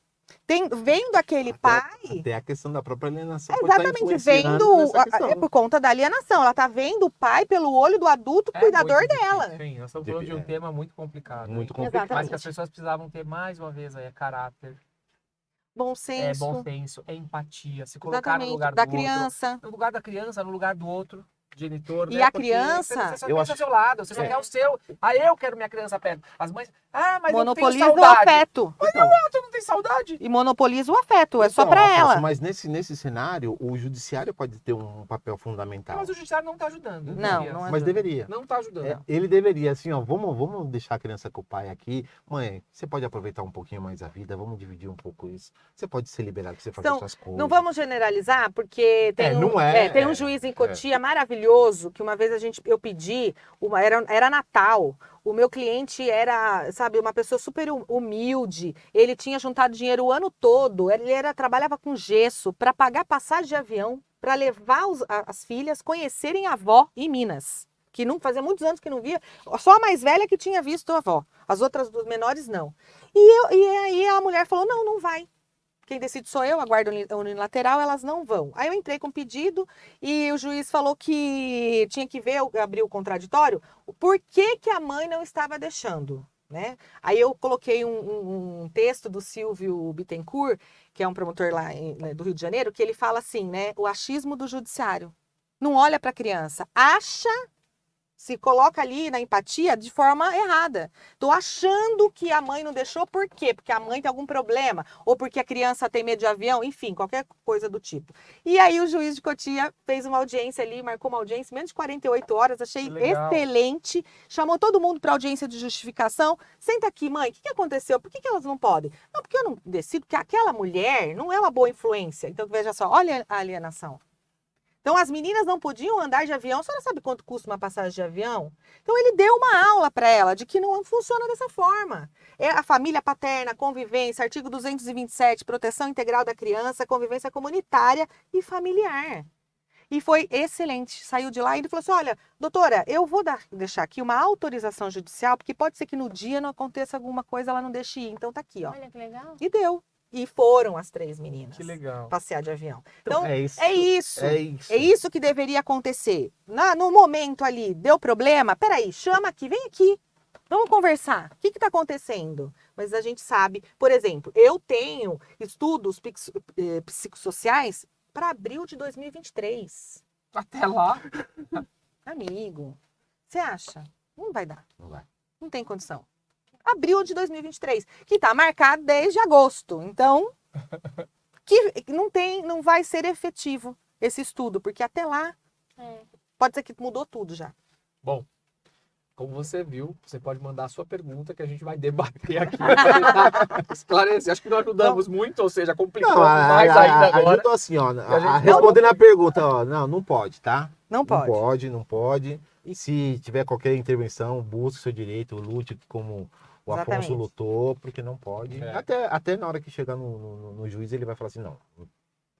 Vendo aquele pai... Até a questão da própria alienação. pode estar Exatamente, influenciando vendo, nessa questão. é por conta da alienação. Ela tá vendo o pai pelo olho do adulto cuidador muito dela. difícil, hein? Nós estamos falando de um tema muito complicado. Muito hein? complicado. Mas que as pessoas precisavam ter mais uma vez aí, é caráter, Bom é senso. bom senso, é empatia, se colocar no Exatamente, lugar da do outro. criança. No lugar da criança, no lugar do outro, genitor, E né? a Porque criança- Você só Eu pensa acho- ao seu lado, você só quer o seu. Ah, eu quero minha criança perto. As mães, mas Monopoliza eu o tenho saudade. afeto. Então, Tu não tem saudade? E monopoliza o afeto, é só então, pra Afonso, ela. Mas nesse cenário, o judiciário pode ter um papel fundamental. Mas o judiciário não tá ajudando. Não, deveria. não Mas ajuda. deveria. Não tá ajudando. Ele deveria, assim, ó, vamos deixar a criança com o pai aqui. Mãe, você pode aproveitar um pouquinho mais a vida, vamos dividir um pouco isso. Você pode ser liberado pra você fazer Então, suas coisas. Não vamos generalizar, porque tem, tem um juiz em Cotia maravilhoso, que uma vez eu pedi, era Natal, o meu cliente era, sabe, uma pessoa super humilde, ele tinha juntado dinheiro o ano todo, trabalhava com gesso para pagar passagem de avião, para levar as filhas conhecerem a avó em Minas. Que não fazia muitos anos que não via, só a mais velha que tinha visto a avó, as outras duas menores não. E aí a mulher falou, não vai. Quem decide sou eu, a guarda unilateral, elas não vão. Aí eu entrei com pedido e o juiz falou que tinha que ver, abrir o contraditório, o porquê que a mãe não estava deixando, né? Aí eu coloquei um texto do Silvio Bittencourt, que é um promotor lá do Rio de Janeiro, que ele fala assim, né? O achismo do judiciário. Não olha para a criança, se coloca ali na empatia de forma errada. Tô achando que a mãe não deixou, por quê? Porque a mãe tem algum problema, ou porque a criança tem medo de avião, enfim, qualquer coisa do tipo. E aí o juiz de Cotia fez uma audiência ali, marcou uma audiência, menos de 48 horas, achei Legal. excelente, chamou todo mundo para audiência de justificação. Senta aqui, mãe, o que aconteceu? Por que elas não podem? Não, porque eu não decido, porque aquela mulher não é uma boa influência. Então, veja só, olha a alienação. Então, as meninas não podiam andar de avião. A senhora sabe quanto custa uma passagem de avião? Então, ele deu uma aula para ela de que não funciona dessa forma. É a família paterna, convivência, artigo 227, proteção integral da criança, convivência comunitária e familiar. E foi excelente. Saiu de lá e ele falou assim, olha, doutora, eu vou deixar aqui uma autorização judicial, porque pode ser que no dia não aconteça alguma coisa, ela não deixe ir. Então, tá aqui, ó. Olha que legal. E deu. E foram as 3 meninas Que legal. passear de avião. Então, é isso. é isso. É isso. É isso que deveria acontecer. No momento ali, deu problema? Peraí, chama aqui, vem aqui. Vamos conversar. O que está acontecendo? Mas a gente sabe, por exemplo, eu tenho estudos psicossociais para abril de 2023. Até lá. Amigo, você acha? Não vai dar. Não vai. Não tem condição. Abril de 2023, que está marcado desde agosto. Então, que não vai ser efetivo esse estudo, porque até lá pode ser que mudou tudo já. Bom, como você viu, você pode mandar a sua pergunta que a gente vai debater aqui. Tentar esclarecer. Acho que não ajudamos muito, ou seja, complicamos mais ainda agora. Ajudou assim, ó. gente Respondendo a pergunta, ó. Não pode, tá? Não pode. Não pode. E se tiver qualquer intervenção, busque seu direito, lute como o Afonso Exatamente. lutou, porque não pode. É. Até na hora que chegar no juiz, ele vai falar assim, não,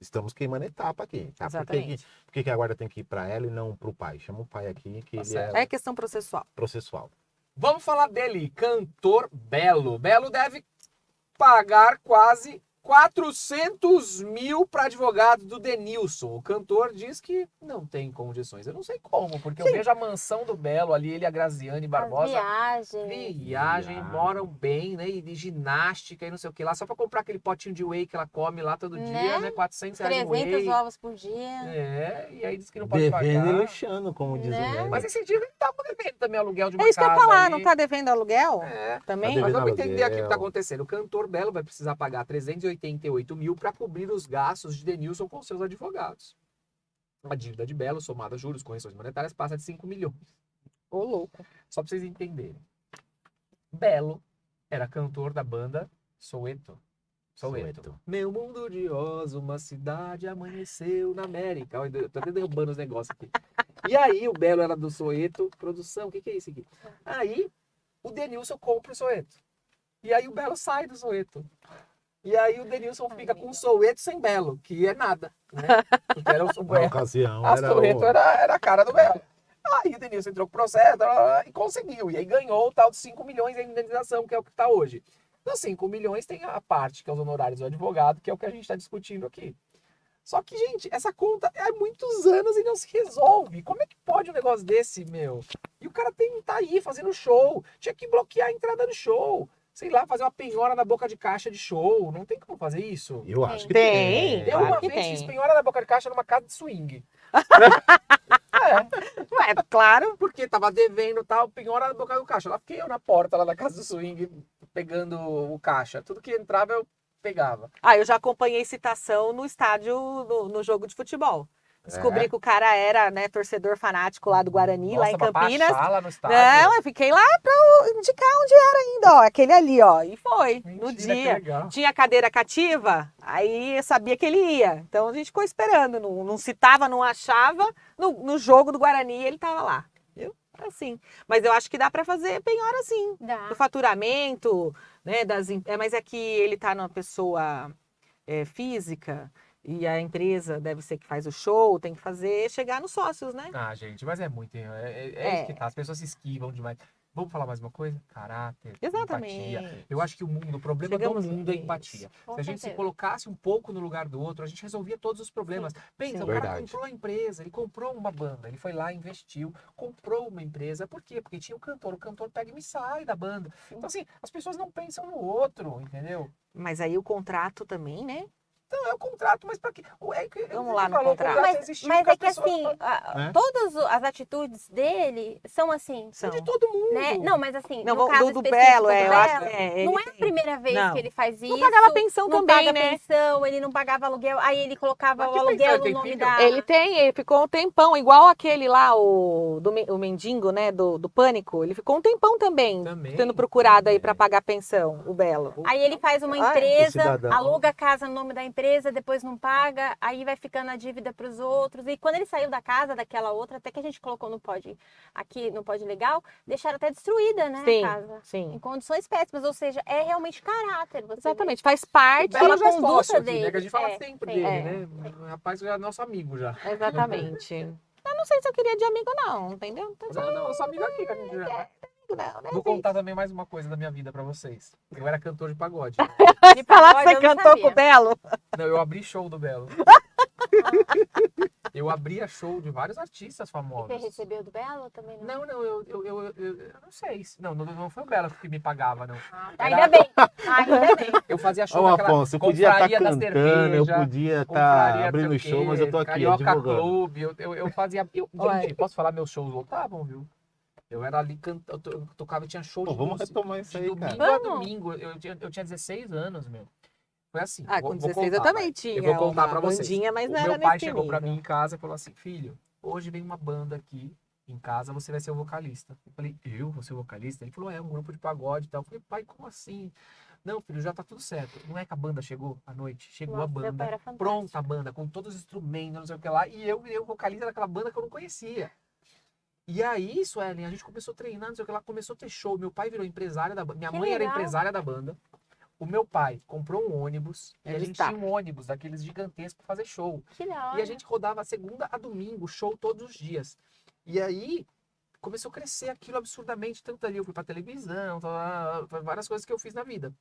estamos queimando etapa aqui. Tá? Exatamente. Por que a guarda tem que ir para ela e não para o pai? Chama o pai aqui, que Tá ele certo. É questão processual. processual. Vamos falar dele, cantor Belo. Belo deve pagar quase 400 mil para advogado do Denilson. O cantor diz que não tem condições. Eu não sei como, porque eu vejo a mansão do Belo ali, ele e a Graziane As Barbosa. viagens. Viagem, moram bem, né? E de ginástica e não sei o que lá. Só pra comprar aquele potinho de whey que ela come lá todo dia, né? 400 reais de 300 whey. ovos por dia. É, e aí diz que não pode Devendo e pagar. luxando, como diz o Né? meme. Mas esse dia ele tava devendo também aluguel de uma É isso que eu ia casa falar, aí. não tá devendo aluguel? É. Também? Tá Mas devendo vamos entender aqui o que está aluguel. acontecendo. O cantor Belo vai precisar pagar 388 mil para cobrir os gastos de Denilson com seus advogados. A dívida de Belo, somada a juros, correções monetárias, passa de 5 milhões. Ô, louco. Só para vocês entenderem. Belo era cantor da banda Soweto. Soweto. Meu mundo de Oz, uma cidade amanheceu na América. Olha, eu tô até derrubando os negócios aqui. E aí o Belo era do Soweto. Produção, o que é isso aqui? Aí o Denilson compra o Soweto. E aí o Belo sai do Soweto. E aí o Denilson fica com o Soweto sem Belo, que é nada, né? Porque era Na ocasião, a era Soweto o... era a cara do Belo. Aí o Denilson entrou com o processo e conseguiu. E aí ganhou o tal de 5 milhões em indenização, que é o que está hoje. Dos 5 milhões tem a parte, que é os honorários do advogado, que é o que a gente está discutindo aqui. Só que, gente, essa conta é há muitos anos e não se resolve. Como é que pode um negócio desse, meu? E o cara tá aí fazendo show. Tinha que bloquear a entrada do show. Sei lá, fazer uma penhora na boca de caixa de show. Não tem como fazer isso. Eu acho que Tem. Eu Claro uma que vez tem. fiz penhora na boca de caixa numa casa de swing. Ué, claro. Porque tava devendo tal, penhora na boca do caixa. Lá fiquei eu na porta lá da casa do swing, pegando o caixa. Tudo que entrava eu pegava. Ah, eu já acompanhei citação no estádio, no jogo de futebol. Descobri que o cara era, né, torcedor fanático lá do Guarani, lá em pra Campinas. baixar lá no estádio. Não, eu fiquei lá pra indicar onde era ainda, ó. Aquele ali, ó. E foi, no Mentira, que dia. legal. Tinha cadeira cativa, aí eu sabia que ele ia. Então a gente ficou esperando. Não citava, não achava. No jogo do Guarani ele tava lá. Viu? Assim. Mas eu acho que dá pra fazer penhora assim. Dá. Do faturamento, né? Mas é que ele tá numa pessoa física. E a empresa deve ser que faz o show, tem que fazer chegar nos sócios, né? Ah, gente, mas é muito. É isso que tá. As pessoas se esquivam demais. Vamos falar mais uma coisa? Caráter, Exatamente. empatia. Eu acho que o problema Chegamos do mundo é nisso. empatia. Com Se a gente se certeza. colocasse um pouco no lugar do outro, a gente resolvia todos os problemas. Pensa, sim. o cara Verdade. comprou a empresa, ele comprou uma banda, ele foi lá, investiu, comprou uma empresa. Por quê? Porque tinha o cantor pega e me sai da banda. Então, assim, as pessoas não pensam no outro, entendeu? Mas aí o contrato também, né? Não, é o contrato, mas pra quê? Vamos lá no falou, contrato. o Mas, existiu, mas que a é que pessoa assim, É? todas as atitudes dele são assim, São. de todo mundo. né? Não, mas assim, Não, no caso do específico Belo, do eu acho Belo, que ele não é a tem. primeira vez Não. que ele faz isso. Não pagava pensão não também, paga né? pensão, ele não pagava aluguel, aí ele colocava Mas o que aluguel pensão? no Tem nome filho? da... Ele ficou um tempão, igual aquele lá, o mendigo, né, do Pânico. Ele ficou um tempão também, Também, sendo procurado aí também. pra pagar pensão, o Belo. Aí ele faz uma Ai, empresa, cidadão. aluga a casa no nome da empresa empresa, depois não paga, aí vai ficando a dívida para os outros. E quando ele saiu da casa daquela outra, até que a gente colocou no Pod, aqui no Pod Legal, deixaram até destruída, né, Sim, a casa. sim. Em condições péssimas, ou seja, é realmente caráter. Você vê. Exatamente, faz parte. Bela já é conduta sócio aqui, dele. né? Que a gente fala É, sempre sim. dele, né? O rapaz já é nosso amigo já. Exatamente. Eu não sei se eu queria de amigo, não, entendeu? Não Não, não, nosso amigo aqui que a gente já... não, né? Vou contar também mais uma coisa da minha vida pra vocês. Eu era cantor de pagode. De Falar pagode, que você eu não cantou sabia. com o Belo. Não, eu abri show do Belo. Eu abria show de vários artistas E famosos. você recebeu do Belo também? Não. Não, eu não sei. Não foi o Belo que me pagava, não. Ainda bem. Ainda bem. Eu fazia show Ô, naquela Afonso, eu podia estar confraria da cantando, eu cerveja, podia confraria estar abrindo não sei o show, mas eu tô quê, aqui Carioca advogando. Clube, eu fazia... Olha. gente, posso falar, meus shows lotavam, viu? Eu era ali, eu tocava, tinha show Pô, de vamos música. retomar isso De aí, domingo cara. a Vamos. domingo. Eu tinha 16 anos, meu. Foi assim. Ah, com 16 eu também tinha. Eu vou contar uma pra vocês. bandinha, mas O não meu era pai nesse chegou pra nível. mim em casa e falou assim, filho, hoje vem uma banda aqui em casa, você vai ser o vocalista. Eu falei, eu vou ser o vocalista? Ele falou, é um grupo de pagode e tal. Eu falei, pai, como assim? Não, filho, já tá tudo certo. Não é que a banda chegou à noite? Chegou Nossa, a meu pai banda, era fantástico. pronta a banda, com todos os instrumentos, não sei o que lá. E eu vocalista daquela banda que eu não conhecia. E aí, Suelen, a gente começou a treinar, não sei o que lá, começou a ter show. Meu pai virou empresário da banda. Minha Que mãe era legal. empresária da banda. O meu pai comprou um ônibus. E a Ele gente está. tinha um ônibus daqueles gigantescos pra fazer show. Que da hora. E a gente rodava segunda a domingo, show todos os dias. E aí, começou a crescer aquilo absurdamente. Tanto ali eu fui pra televisão, foi várias coisas que eu fiz na vida.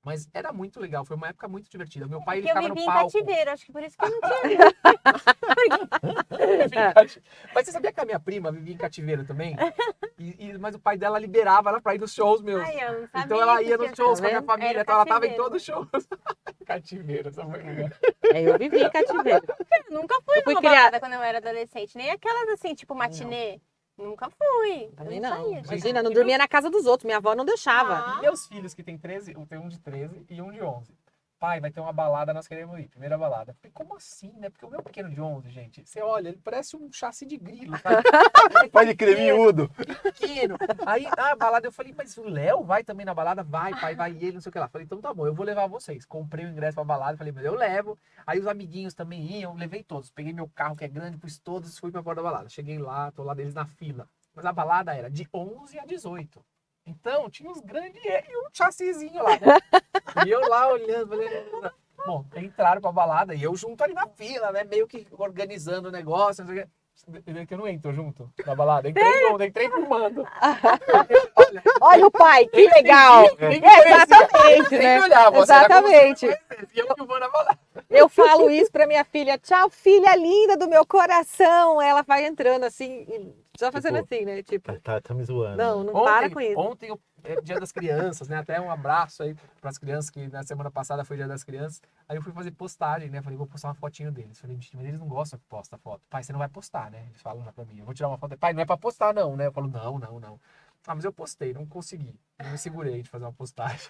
Mas era muito legal, foi uma época muito divertida. Meu pai, ele Porque eu ficava vivi no em palco. cativeiro, acho que por isso que eu não tinha. Mas você sabia que a minha prima vivia em cativeiro também? Mas o pai dela liberava ela pra ir nos shows meus. Ai, eu não sabia Então ela que ia tinha nos shows com a essa- minha família, Era então ela tava em cativeiro. todos os shows. Cativeiro, essa foi legal. Eu vivi em cativeiro. Eu nunca fui Eu fui numa criada- balada quando eu era adolescente. Nem aquelas assim, tipo matinê. Nunca fui. Também Eu não. saía, gente. Imagina, não dormia na casa dos outros. Minha avó não deixava. Ah. Meus filhos que tem 13, eu tenho um de 13 e um de 11. Pai, vai ter uma balada, nós queremos ir. Primeira balada. Eu falei, como assim, né? Porque o meu pequeno de 11, gente, você olha, ele parece um chassi de grilo, sabe? Pode crer, miúdo. Pequeno. Aí, a balada, eu falei, mas o Léo vai também na balada? Vai, pai, vai ele, não sei o que lá. Falei, então tá bom, eu vou levar vocês. Comprei o ingresso pra balada, falei, mas eu levo. Aí os amiguinhos também iam, levei todos. Peguei meu carro, que é grande, pus todos, fui pra porta da balada. Cheguei lá, tô lá deles na fila. Mas a balada era de 11 a 18. Então, tinha uns grandes e um chassizinho lá, né? E eu lá olhando, falei... Bom, entraram pra balada e eu junto ali na fila, né? Meio que organizando o negócio, não sei o que. Que eu não entro junto na balada. Entrei junto, entrei filmando. Olha, Olha o pai, que legal. nem me conhecia. Exatamente, Nem né? me olhava, você era como se eu Exatamente. me conhecesse, e eu filmando a balada. Eu falo isso pra minha filha. Tchau, filha linda do meu coração. Ela vai entrando assim, só fazendo Tipo, assim, né? Tipo, Tá me zoando. não, não para com isso. Ontem, Dia das Crianças, né? Até um abraço aí pras crianças, que na semana passada foi Dia das Crianças. Aí eu fui fazer postagem, né? Falei, vou postar uma fotinho deles. Falei, gente, mas eles não gostam que posta foto. Pai, você não vai postar, né? Eles falam lá pra mim, eu vou tirar uma foto. Pai, não é pra postar não, né? Eu falo, não. Ah, mas eu postei, não consegui. Não me segurei de fazer uma postagem.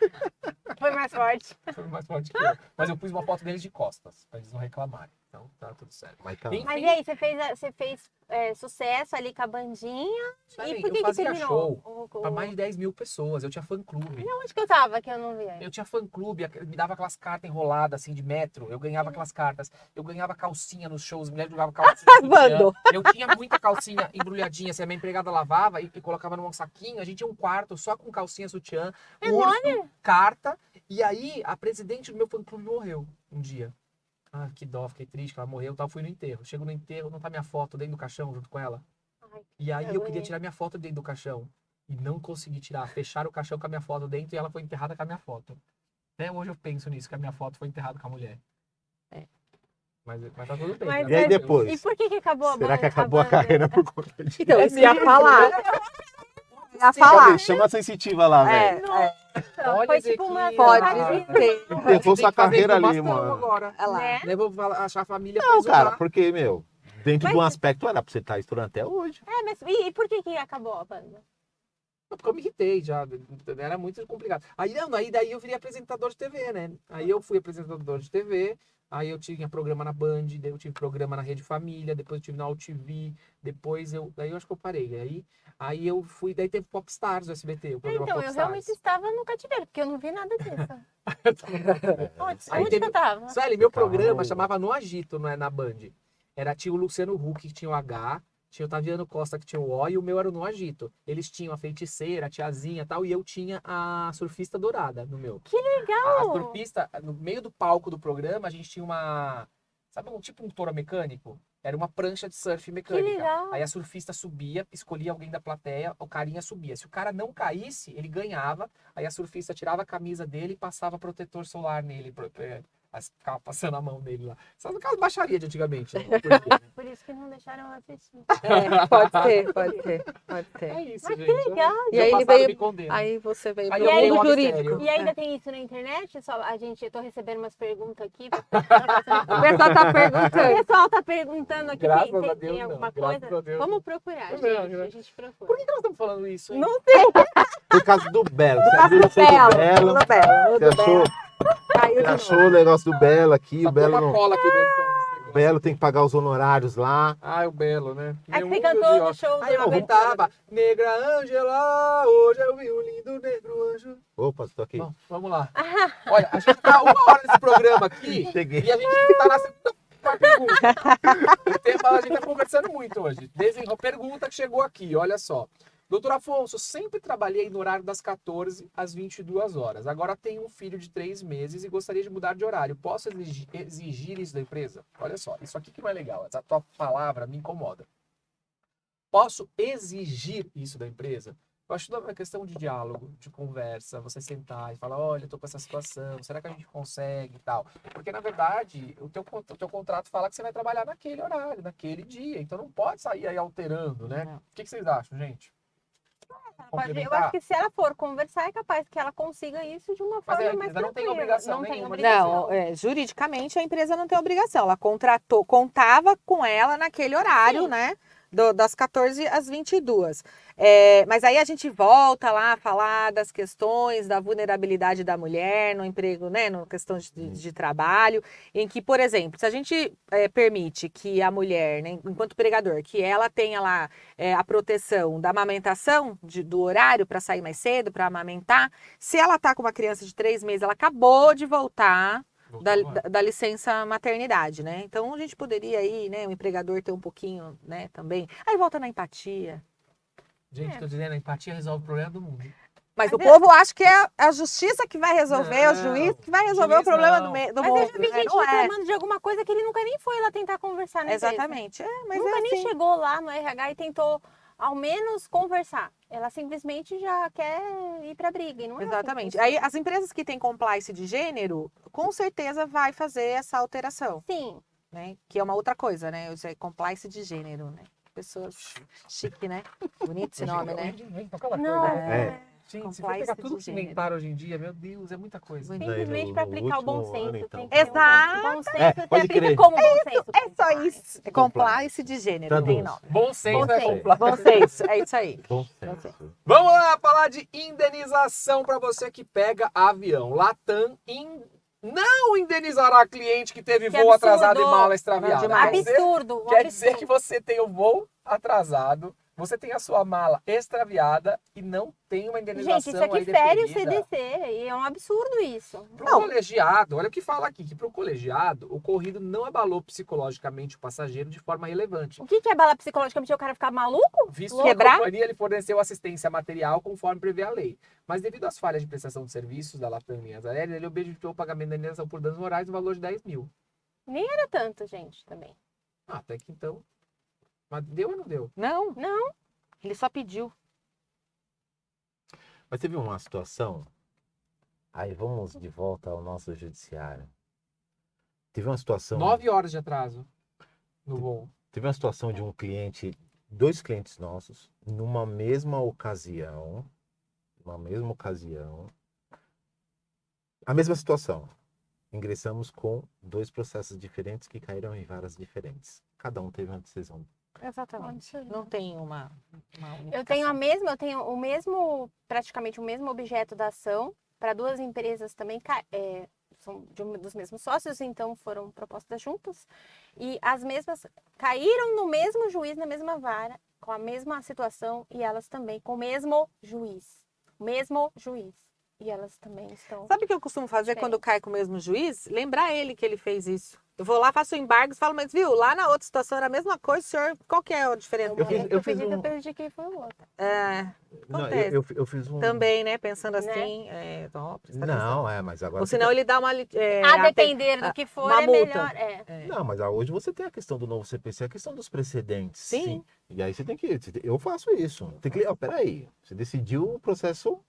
Foi mais forte. Foi mais forte que eu. Mas eu pus uma foto deles de costas, pra eles não reclamarem. Então tá tudo certo. Mas tá. Enfim, Mas e aí, você fez sucesso ali com a bandinha? Suelen, E por que eu que fazia terminou? show pra mais de 10 mil pessoas. Eu tinha fã-clube. Onde que eu tava que eu não vi? Eu tinha fã-clube, me dava aquelas cartas enroladas, assim, de metro. Eu ganhava aquelas cartas. Eu ganhava calcinha nos shows, mulher jogava calcinha. no sutiã. Bando. Eu tinha muita calcinha embrulhadinha, assim, a minha empregada lavava e colocava num saquinho. A gente tinha um quarto só com calcinha, sutiã, urso, carta. E aí, a presidente do meu fã-clube morreu um dia. Ah, que dó, fiquei triste que ela morreu e tal. Fui no enterro. Chego no enterro, não tá minha foto dentro do caixão junto com ela. Ai, E aí eu queria bonito. tirar minha foto dentro do caixão. E não consegui tirar. Fecharam o caixão com a minha foto dentro e ela foi enterrada com a minha foto. Até hoje eu penso nisso, que a minha foto foi enterrada com a mulher. É. Mas tá tudo bem. Mas graças E aí a Deus. depois? E por que acabou a banda? Será que acabou a banda? carreira por conta disso? Então, É isso ia mesmo, falar. né? Ia falar. Cadê? Chama a sensitiva lá, É, velho. Olha, Foi tipo uma Ezequiel. pode fantasia. ser. Enterrou sua carreira ali, Bastão mano. agora. Olha lá. Né? Né? Vou achar a família Não, pra cara, zoar. porque, meu, dentro Mas- de um aspecto era pra você estar estourando até hoje. Mas e por que acabou a banda? Porque eu me irritei já, era muito complicado. Aí daí eu virei apresentador de TV, né? Aí eu fui apresentador de TV, Aí eu tinha programa na Band, daí eu tive programa na Rede Família, depois eu tive na UTV, daí eu acho que eu parei. Aí eu fui, daí teve Popstars do SBT, o programa Então, eu Popstars. realmente estava no cativeiro, porque eu não vi nada disso. Onde, Aí onde teve- que eu tava? Sueli, meu Ficava programa no- chamava No Agito, não é na Band. Tinha o Luciano Huck, que tinha o H, tinha o Taviano Costa, que tinha o O, e o meu era o No Agito. Eles tinham a feiticeira, a tiazinha e tal, e eu tinha a surfista dourada no meu. Que legal! A surfista, no meio do palco do programa, a gente tinha uma. Sabe, tipo um touro mecânico? Era uma prancha de surf Que mecânica. legal! Aí a surfista subia, escolhia alguém da plateia, o carinha subia. Se o cara não caísse, ele ganhava. Aí a surfista tirava a camisa dele e passava protetor solar nele. Ficava passando a mão nele lá. Sabe aquelas baixarias de antigamente, né? Por isso que não deixaram eu assistir. Pode ser, pode ser, pode É ser. isso, Mas que gente. legal, E aí Meu ele passado veio- me condena. Aí você veio Aí pro eu mundo tenho um jurídico. mistério. E ainda tem isso na internet? Eu tô recebendo umas perguntas aqui. O pessoal tá O perguntando. pessoal tá perguntando aqui, Graças tem, a tem, Deus, tem não. alguma Graças coisa? a Deus, Vamos procurar, Não, gente. não. A gente procura. Por que nós estamos falando isso, hein? Não Por causa do Belo. Você Tá viu do o show do Belo, Belo? do Belo, Você do achou, Belo. Caiu você de achou novo. o negócio do Belo aqui? Só O Belo, uma não, cola aqui o Belo tem que pagar os honorários lá. Ah, o Belo, né? É que Nenhum você cantou humilde no ó. show Aí do eu abertura. cantava, Negra Ângela, hoje eu vi um lindo negro anjo. Opa, estou aqui. Bom, vamos lá. Olha, a gente tá 1 hora nesse programa aqui Cheguei. e a gente tá na segunda pergunta. A gente tá conversando muito hoje. Pergunta que chegou aqui, olha só. Doutor Afonso, sempre trabalhei no horário das 14 às 22 horas. Agora tenho um filho de 3 meses e gostaria de mudar de horário. Posso exigir isso da empresa? Olha só, isso aqui que não é legal. Essa tua palavra me incomoda. Posso exigir isso da empresa? Eu acho que é uma questão de diálogo, de conversa, você sentar e falar, olha, eu tô com essa situação, será que a gente consegue e tal? Porque, na verdade, o teu contrato fala que você vai trabalhar naquele horário, naquele dia, então não pode sair aí alterando, né? Não. O que vocês acham, gente? Eu acho que se ela for conversar, é capaz que ela consiga isso de uma Mas forma a mais empresa não tem tranquila. obrigação Não tem nenhuma. obrigação. Não, juridicamente a empresa não tem obrigação. Ela contava com ela naquele horário, Sim. né? Das 14 às 22. Mas aí a gente volta lá a falar das questões da vulnerabilidade da mulher no emprego, né? Na questão de trabalho, em que, por exemplo, se a gente permite que a mulher, né, enquanto empregador, que ela tenha lá a proteção da amamentação, do horário para sair mais cedo, para amamentar, se ela tá com uma criança de 3 meses, ela acabou de voltar da licença maternidade, né? Então a gente poderia aí, né, o empregador ter um pouquinho, né, também. Aí volta na empatia. Gente, tô dizendo, a empatia resolve o problema do mundo. Mas o Mas povo acha que é a justiça que vai resolver, é o Não, juiz que vai resolver o juiz problema não. do Mas mundo. eu já vi né? gente Não é. reclamando de alguma coisa que ele nunca nem foi lá tentar conversar na empresa. Exatamente. Mas Nunca é nem assim. chegou lá no RH e tentou, ao menos, conversar. Ela simplesmente já quer ir pra briga. E não é assim que Exatamente. funciona. Aí as empresas que têm compliance de gênero, com certeza vai fazer essa alteração, Sim. né? Que é uma outra coisa, né? Eu sei, compliance de gênero, né? Pessoas chique, né? Bonito esse nome, né? Não, É. Gente, se for Compliance pegar de tudo que se gênero. inventaram hoje em dia, meu Deus, é muita coisa. Bonito. simplesmente No- para no aplicar o bom último ano, senso. então. Tem que ter Exato. um bom senso. É, Você pode aplica crer. como bom senso. É só isso. É compliance de gênero, Traduz. tem nome. Bom senso Bom é senso. completo. Bom senso, é isso aí. Bom senso. Vamos lá falar de indenização para você que pega avião. Latam não indenizará cliente que teve Que voo absurdo. atrasado e mala extraviada. Não, demais. Quer dizer- Absurdo. um Quer dizer absurdo. que você tem o voo atrasado, você tem a sua mala extraviada e não tem uma indenização Gente, isso aqui aí fere o deferida. CDC. E é um absurdo isso. Para o colegiado, olha o que fala aqui, que para o colegiado, o ocorrido não abalou psicologicamente o passageiro de forma relevante. O que é bala psicologicamente? O cara ficar maluco? Visto Louco? que a Quebrar? companhia lhe forneceu assistência material conforme prevê a lei. Mas devido às falhas de prestação de serviços da Latam Linhas Aéreas, ele objetivou o pagamento da indenização por danos morais no valor de 10 mil. Nem era tanto, gente, também. Ah, até que então. Mas deu ou não deu? Não, Não. ele só pediu. Mas teve uma situação. Aí vamos de volta ao nosso judiciário. Teve uma situação. 9 horas de atraso no voo. Teve uma situação de um cliente, 2 clientes nossos, numa mesma ocasião, a mesma situação. Ingressamos com 2 processos diferentes que caíram em varas diferentes. Cada um teve uma decisão. Exatamente. Não tem uma Eu tenho o mesmo, praticamente o mesmo objeto da ação para 2 empresas também são dos mesmos sócios, então foram propostas juntas. E as mesmas caíram no mesmo juiz, na mesma vara, com a mesma situação, e elas também, com o mesmo juiz. Mesmo juiz. E elas também estão... Sabe o que eu costumo fazer quando cai com o mesmo juiz? Lembrar ele que ele fez isso. Eu vou lá, faço embargos, falo, mas viu, lá na outra situação era a mesma coisa, senhor, qual que é a diferença? Eu fiz quem foi o outro. Não, Acontece. eu fiz um... Também, né? Pensando Né? assim, presta Não, atenção. mas agora... Ou senão ele dá uma... A depender do que for, uma é multa. melhor. Não, mas hoje você tem a questão do novo CPC, a questão dos precedentes. Sim. E aí você tem que... Eu faço isso. Tem que... Peraí, você decidiu o processo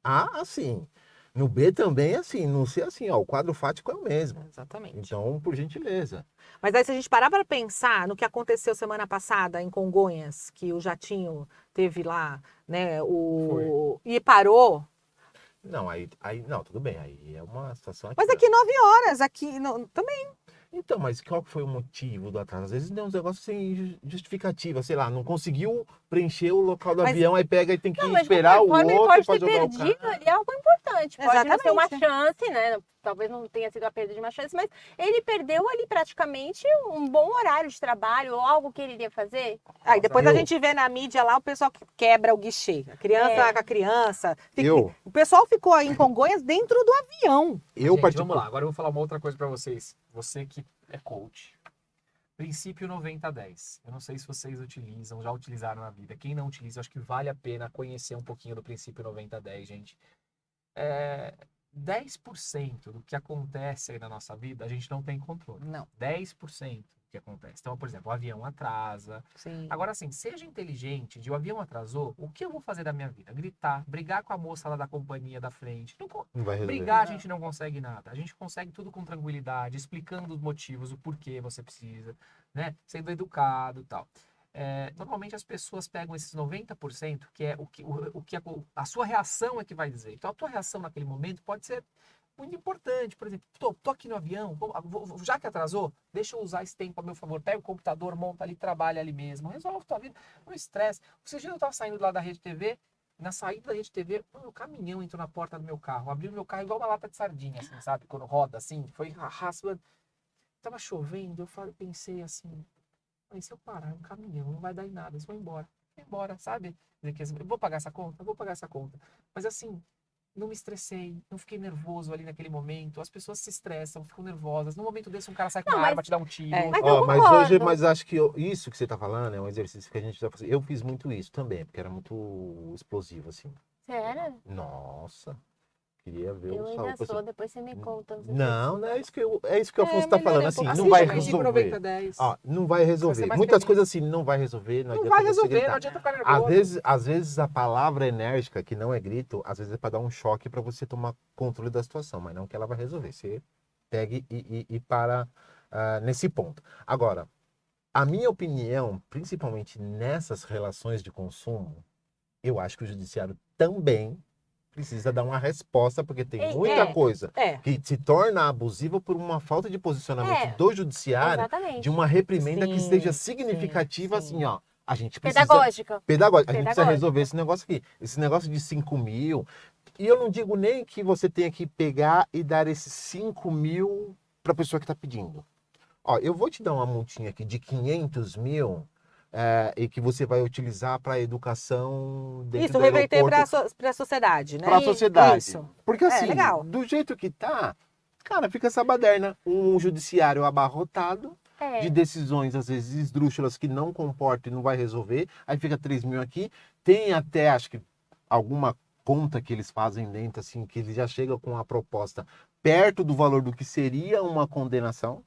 A assim. No B também é assim. No C é assim, ó. O quadro fático é o mesmo. Exatamente. Então, por gentileza. Mas aí se a gente parar para pensar no que aconteceu semana passada em Congonhas, que o jatinho teve lá, né, e parou. Não, aí... Não, tudo bem. Aí é uma situação... Mas aqui 9 horas, aqui também. Então, mas qual que foi o motivo do atraso? Às vezes tem uns negócios sem justificativa, sei lá, não conseguiu preencher o local do avião, aí pega e tem que esperar o outro ele pode pra ter jogar o perdido carro. ali algo importante. Pode não ser uma Exatamente. chance, né? Talvez não tenha sido a perda de uma chance, mas ele perdeu ali praticamente um bom horário de trabalho ou algo que ele iria fazer. Aí depois Eu- a gente vê na mídia lá o pessoal que quebra o guichê. A criança com a criança. Eu- O pessoal ficou aí em Congonhas dentro do avião. Eu, Gente, vamos lá, agora eu vou falar uma outra coisa pra vocês. Você que é coach. Princípio 90-10. Eu não sei se vocês utilizam, já utilizaram na vida. Quem não utiliza, eu acho que vale a pena conhecer um pouquinho do princípio 90-10, gente. 10% do que acontece aí na nossa vida, a gente não tem controle. Não. 10% do que acontece. Então, por exemplo, o avião atrasa. Sim. Agora, assim, seja inteligente, de o avião atrasou, o que eu vou fazer da minha vida? Gritar, brigar com a moça lá da companhia da frente. Não vai resolver. Brigar a gente não consegue nada. A gente consegue tudo com tranquilidade, explicando os motivos, o porquê você precisa, né? Sendo educado e tal. Normalmente as pessoas pegam esses 90%, que é o que a sua reação é que vai dizer. Então a tua reação naquele momento pode ser muito importante. Por exemplo, tô aqui no avião, já que atrasou, deixa eu usar esse tempo a meu favor. Pega o computador, monta ali, trabalha ali mesmo. Resolve tua vida, não estresse. Esse dia eu tava saindo lá da Rede TV, na saída da Rede TV, o caminhão entrou na porta do meu carro. Abriu meu carro igual uma lata de sardinha, assim, sabe? Quando roda assim, foi arrastando. Tava chovendo, pensei assim, mas se eu parar um caminhão, não vai dar em nada, eles vão embora. Vou embora, sabe? Eu vou pagar essa conta? Eu vou pagar essa conta. Mas assim, não me estressei, não fiquei nervoso ali naquele momento. As pessoas se estressam, ficam nervosas. No momento desse, um cara sai com uma arma, te dá um tiro. Mas Ó, eu mas concordo. hoje, acho que isso que você tá falando é um exercício que a gente tá fazendo. Eu fiz muito isso também, porque era muito explosivo, assim. Sério? Nossa, queria ver Eu o ainda salto. sou, depois você me conta. Não, não é isso que o Afonso tá melhor falando, um assim, pouco. não vai Assiste o resolver. 90-10. Ó, não vai resolver. Vai ser mais Muitas feliz. coisas assim, não vai resolver, não Não adianta vai você resolver, gritar. não adianta ficar nervoso. Às vezes a palavra enérgica, que não é grito, às vezes é para dar um choque para você tomar controle da situação, mas não que ela vai resolver. Você pegue e para nesse ponto. Agora, a minha opinião, principalmente nessas relações de consumo, eu acho que o judiciário também precisa dar uma resposta, porque tem muita coisa que se torna abusiva por uma falta de posicionamento do judiciário, Exatamente. de uma reprimenda que Sim, seja significativa, sim. assim, ó. A gente precisa... Pedagógica. Pedagógica. A gente precisa Pedagógica. resolver esse negócio aqui. Esse negócio de 5 mil. E eu não digo nem que você tenha que pegar e dar esses 5 mil para a pessoa que está pedindo. Ó, eu vou te dar uma multinha aqui de 500 mil e que você vai utilizar para educação dentro Isso, do reverter aeroporto, para a sociedade, né? para a sociedade. Isso. Porque assim, legal. do jeito que tá, cara, fica essa baderna. Um judiciário abarrotado, de decisões, às vezes, esdrúxulas que não comportam e não vai resolver. Aí fica 3 mil aqui. Tem até, acho que, alguma conta que eles fazem dentro, assim, que eles já chegam com a proposta perto do valor do que seria uma condenação,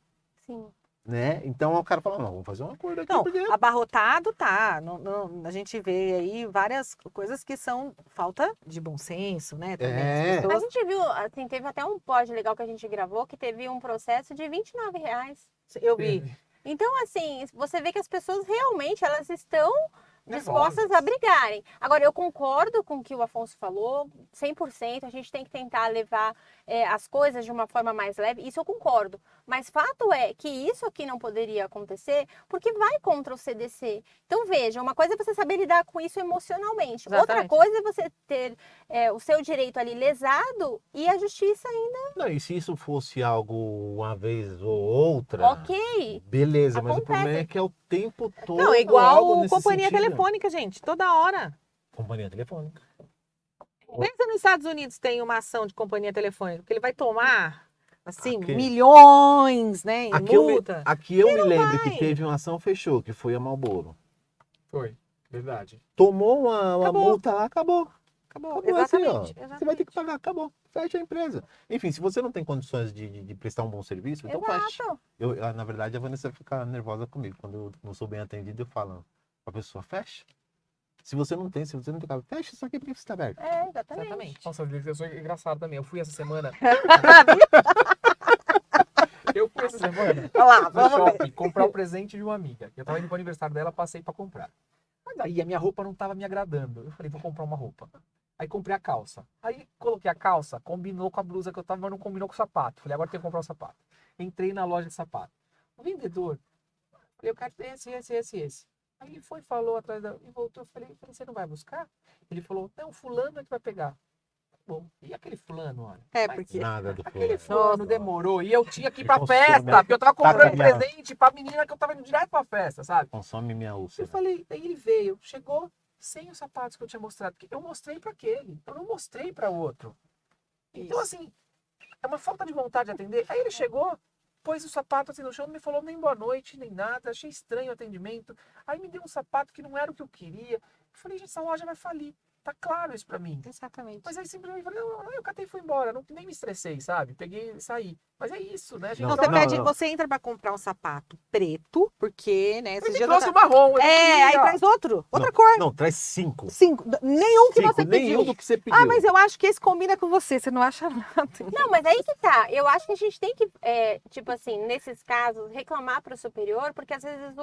Sim. né? Então o cara fala, não, vamos fazer um acordo aqui. Não, porque... abarrotado tá. A gente vê aí várias coisas que são falta de bom senso, né? Também. É. As A pessoas... gente viu, assim, teve até um pod legal que a gente gravou que teve um processo de R$29. Eu vi. Então, assim, você vê que as pessoas realmente, elas estão dispostas a brigarem. Agora, eu concordo com o que o Afonso falou, 100%, a gente tem que tentar levar as coisas de uma forma mais leve, isso eu concordo. Mas fato é que isso aqui não poderia acontecer porque vai contra o CDC. Então, veja, uma coisa é você saber lidar com isso emocionalmente. Outra Exatamente. coisa é você ter o seu direito ali lesado e a justiça ainda, Não, e se isso fosse algo uma vez ou outra, ok. beleza, mas o Acontece. problema é que é o tempo todo. Não, é algo igual nesse companhia sentido. telefônica, gente. Toda hora. Companhia telefônica. Pensa nos Estados Unidos tem uma ação de companhia telefônica, porque ele vai tomar, assim, Aqui. milhões, né, em multa. Aqui eu me lembro vai? que teve uma ação fechou, que foi a Marlboro. Foi, verdade. Tomou uma Acabou. multa lá, acabou. Acabou, Acabou assim, ó. exatamente, Você vai ter que pagar, acabou. Fecha a empresa. Enfim, se você não tem condições de prestar um bom serviço, então fecha. Exato. Na verdade, a Vanessa fica nervosa comigo. Quando eu não sou bem atendido, eu falo pra pessoa, fecha. Se você não tem carro, fecha isso aqui porque você tá aberto. Exatamente. Exatamente. Nossa, eu sou engraçado também. Eu fui essa semana. Olha lá, No vamos ver. shopping comprar o presente de uma amiga. Eu tava indo pro aniversário dela, passei pra comprar. Mas aí a minha roupa não tava me agradando. Eu falei, vou comprar uma roupa. Aí comprei a calça. Aí coloquei a calça, combinou com a blusa que eu tava, mas não combinou com o sapato. Falei, agora tem que comprar o sapato. Entrei na loja de sapato. O vendedor, falei, eu quero esse. Aí ele foi, falou atrás da... E voltou, eu falei, você não vai buscar? Ele falou, não, fulano é que vai pegar. Bom, e aquele fulano, olha? É, Mas porque... Nada do aquele fulano. fulano demorou e eu tinha que ir pra Consome- festa, porque eu tava comprando minha- presente pra menina que eu tava indo direto pra festa, sabe? Consome minha Eu úlcera. falei, aí ele veio, chegou sem os sapatos que eu tinha mostrado, porque eu mostrei pra aquele, eu não mostrei pra outro. Então, assim, é uma falta de vontade de atender. Aí ele chegou, pôs o sapato assim no chão, não me falou nem boa noite, nem nada, achei estranho o atendimento. Aí me deu um sapato que não era o que eu queria. Eu falei, gente, essa loja vai falir. Tá claro isso pra mim. Exatamente. Mas aí simplesmente falei, não, eu catei e fui embora, nem me estressei, sabe? Peguei e saí. Mas é isso, né? A gente Não, Não, troca- você pede, não. você entra pra comprar um sapato preto, porque, né, esses Ele dias... trouxe eu o marrom. ele aí queria. traz outro, outra Não, cor. Não, traz 5. 5. Nenhum que você Nenhum pediu. do que você pediu. Ah, mas eu acho que esse combina com você não acha nada. Não, mas aí que tá. Eu acho que a gente tem que, tipo assim, nesses casos, reclamar para o superior, porque às vezes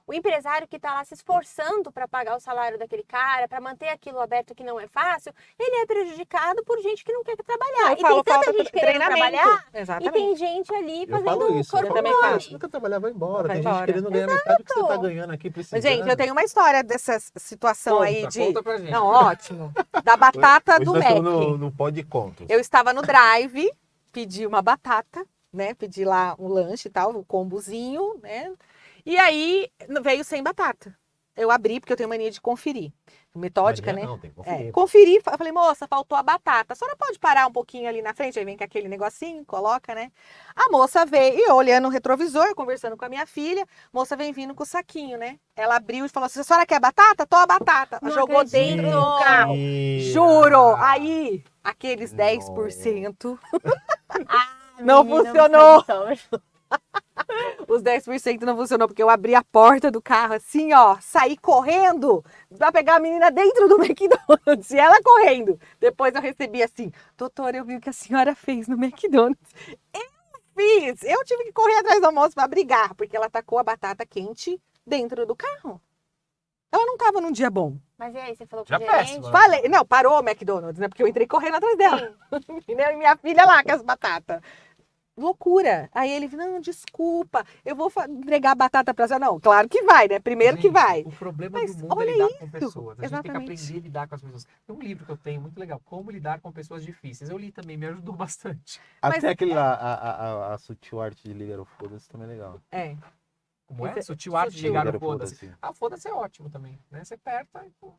o empresário que tá lá se esforçando para pagar o salário daquele cara, para manter aquilo aberto que não é fácil, ele é prejudicado por gente que não quer trabalhar. Eu e falo, tem tanta falta gente querendo trabalhar, e Exatamente. tem gente ali Eu fazendo falo isso. corpo eu também mole. faço. Você nunca trabalhar, vai embora. Vai Tem embora. gente querendo ganhar metade do que você tá Exato. ganhando aqui precisando. Mas, gente, eu tenho uma história dessa situação aí de... Conta pra gente. Não, ótimo. Da batata Hoje do nós Mac. estamos no pó de contos. Eu estava no drive, pedi uma batata, né? Pedi lá um lanche e tal, um combozinho, né? E aí veio sem batata. Eu abri, porque eu tenho mania de conferir. Metódica, Mania né? Não, tem que conferir. Conferi, falei, moça, faltou a batata. A senhora pode parar um pouquinho ali na frente? Aí vem com aquele negocinho, coloca, né? A moça veio, e eu olhando no retrovisor, conversando com a minha filha, a moça vem vindo com o saquinho, né? Ela abriu e falou assim, a senhora quer batata? Tô a batata. Não Jogou acredito. dentro do carro. Mentira. Juro! Aí, aqueles Nossa. 10% Ah, Não menina, funcionou. não foi. Os 10% não funcionou, porque eu abri a porta do carro assim, ó, saí correndo pra pegar a menina dentro do McDonald's, e ela correndo. Depois eu recebi assim, doutora, eu vi o que a senhora fez no McDonald's. Eu tive que correr atrás do almoço pra brigar, porque ela tacou a batata quente dentro do carro. Ela não tava num dia bom. Mas e aí, você falou com Já o gerente? péssimo. Falei, não, parou o McDonald's, né? Porque eu entrei correndo atrás dela. Entendeu? E minha filha lá com as batatas. Loucura. Aí ele, não, desculpa, eu vou entregar a batata pra você. Não, claro que vai, né? Primeiro que Gente, vai. O problema Mas do mundo é olha lidar com isso, pessoas. A gente tem que exatamente. aprender a lidar com as pessoas. Tem um livro que eu tenho muito legal, Como Lidar com Pessoas Difíceis. Eu li também, me ajudou bastante. Mas- Até aquele lá, a sutil arte de ligar o foda-se também é legal. É. Como é? Esse- Sutil arte de sutil. ligar Ligar o foda-se. Ah, foda-se é ótimo também, né? Você aperta e pô.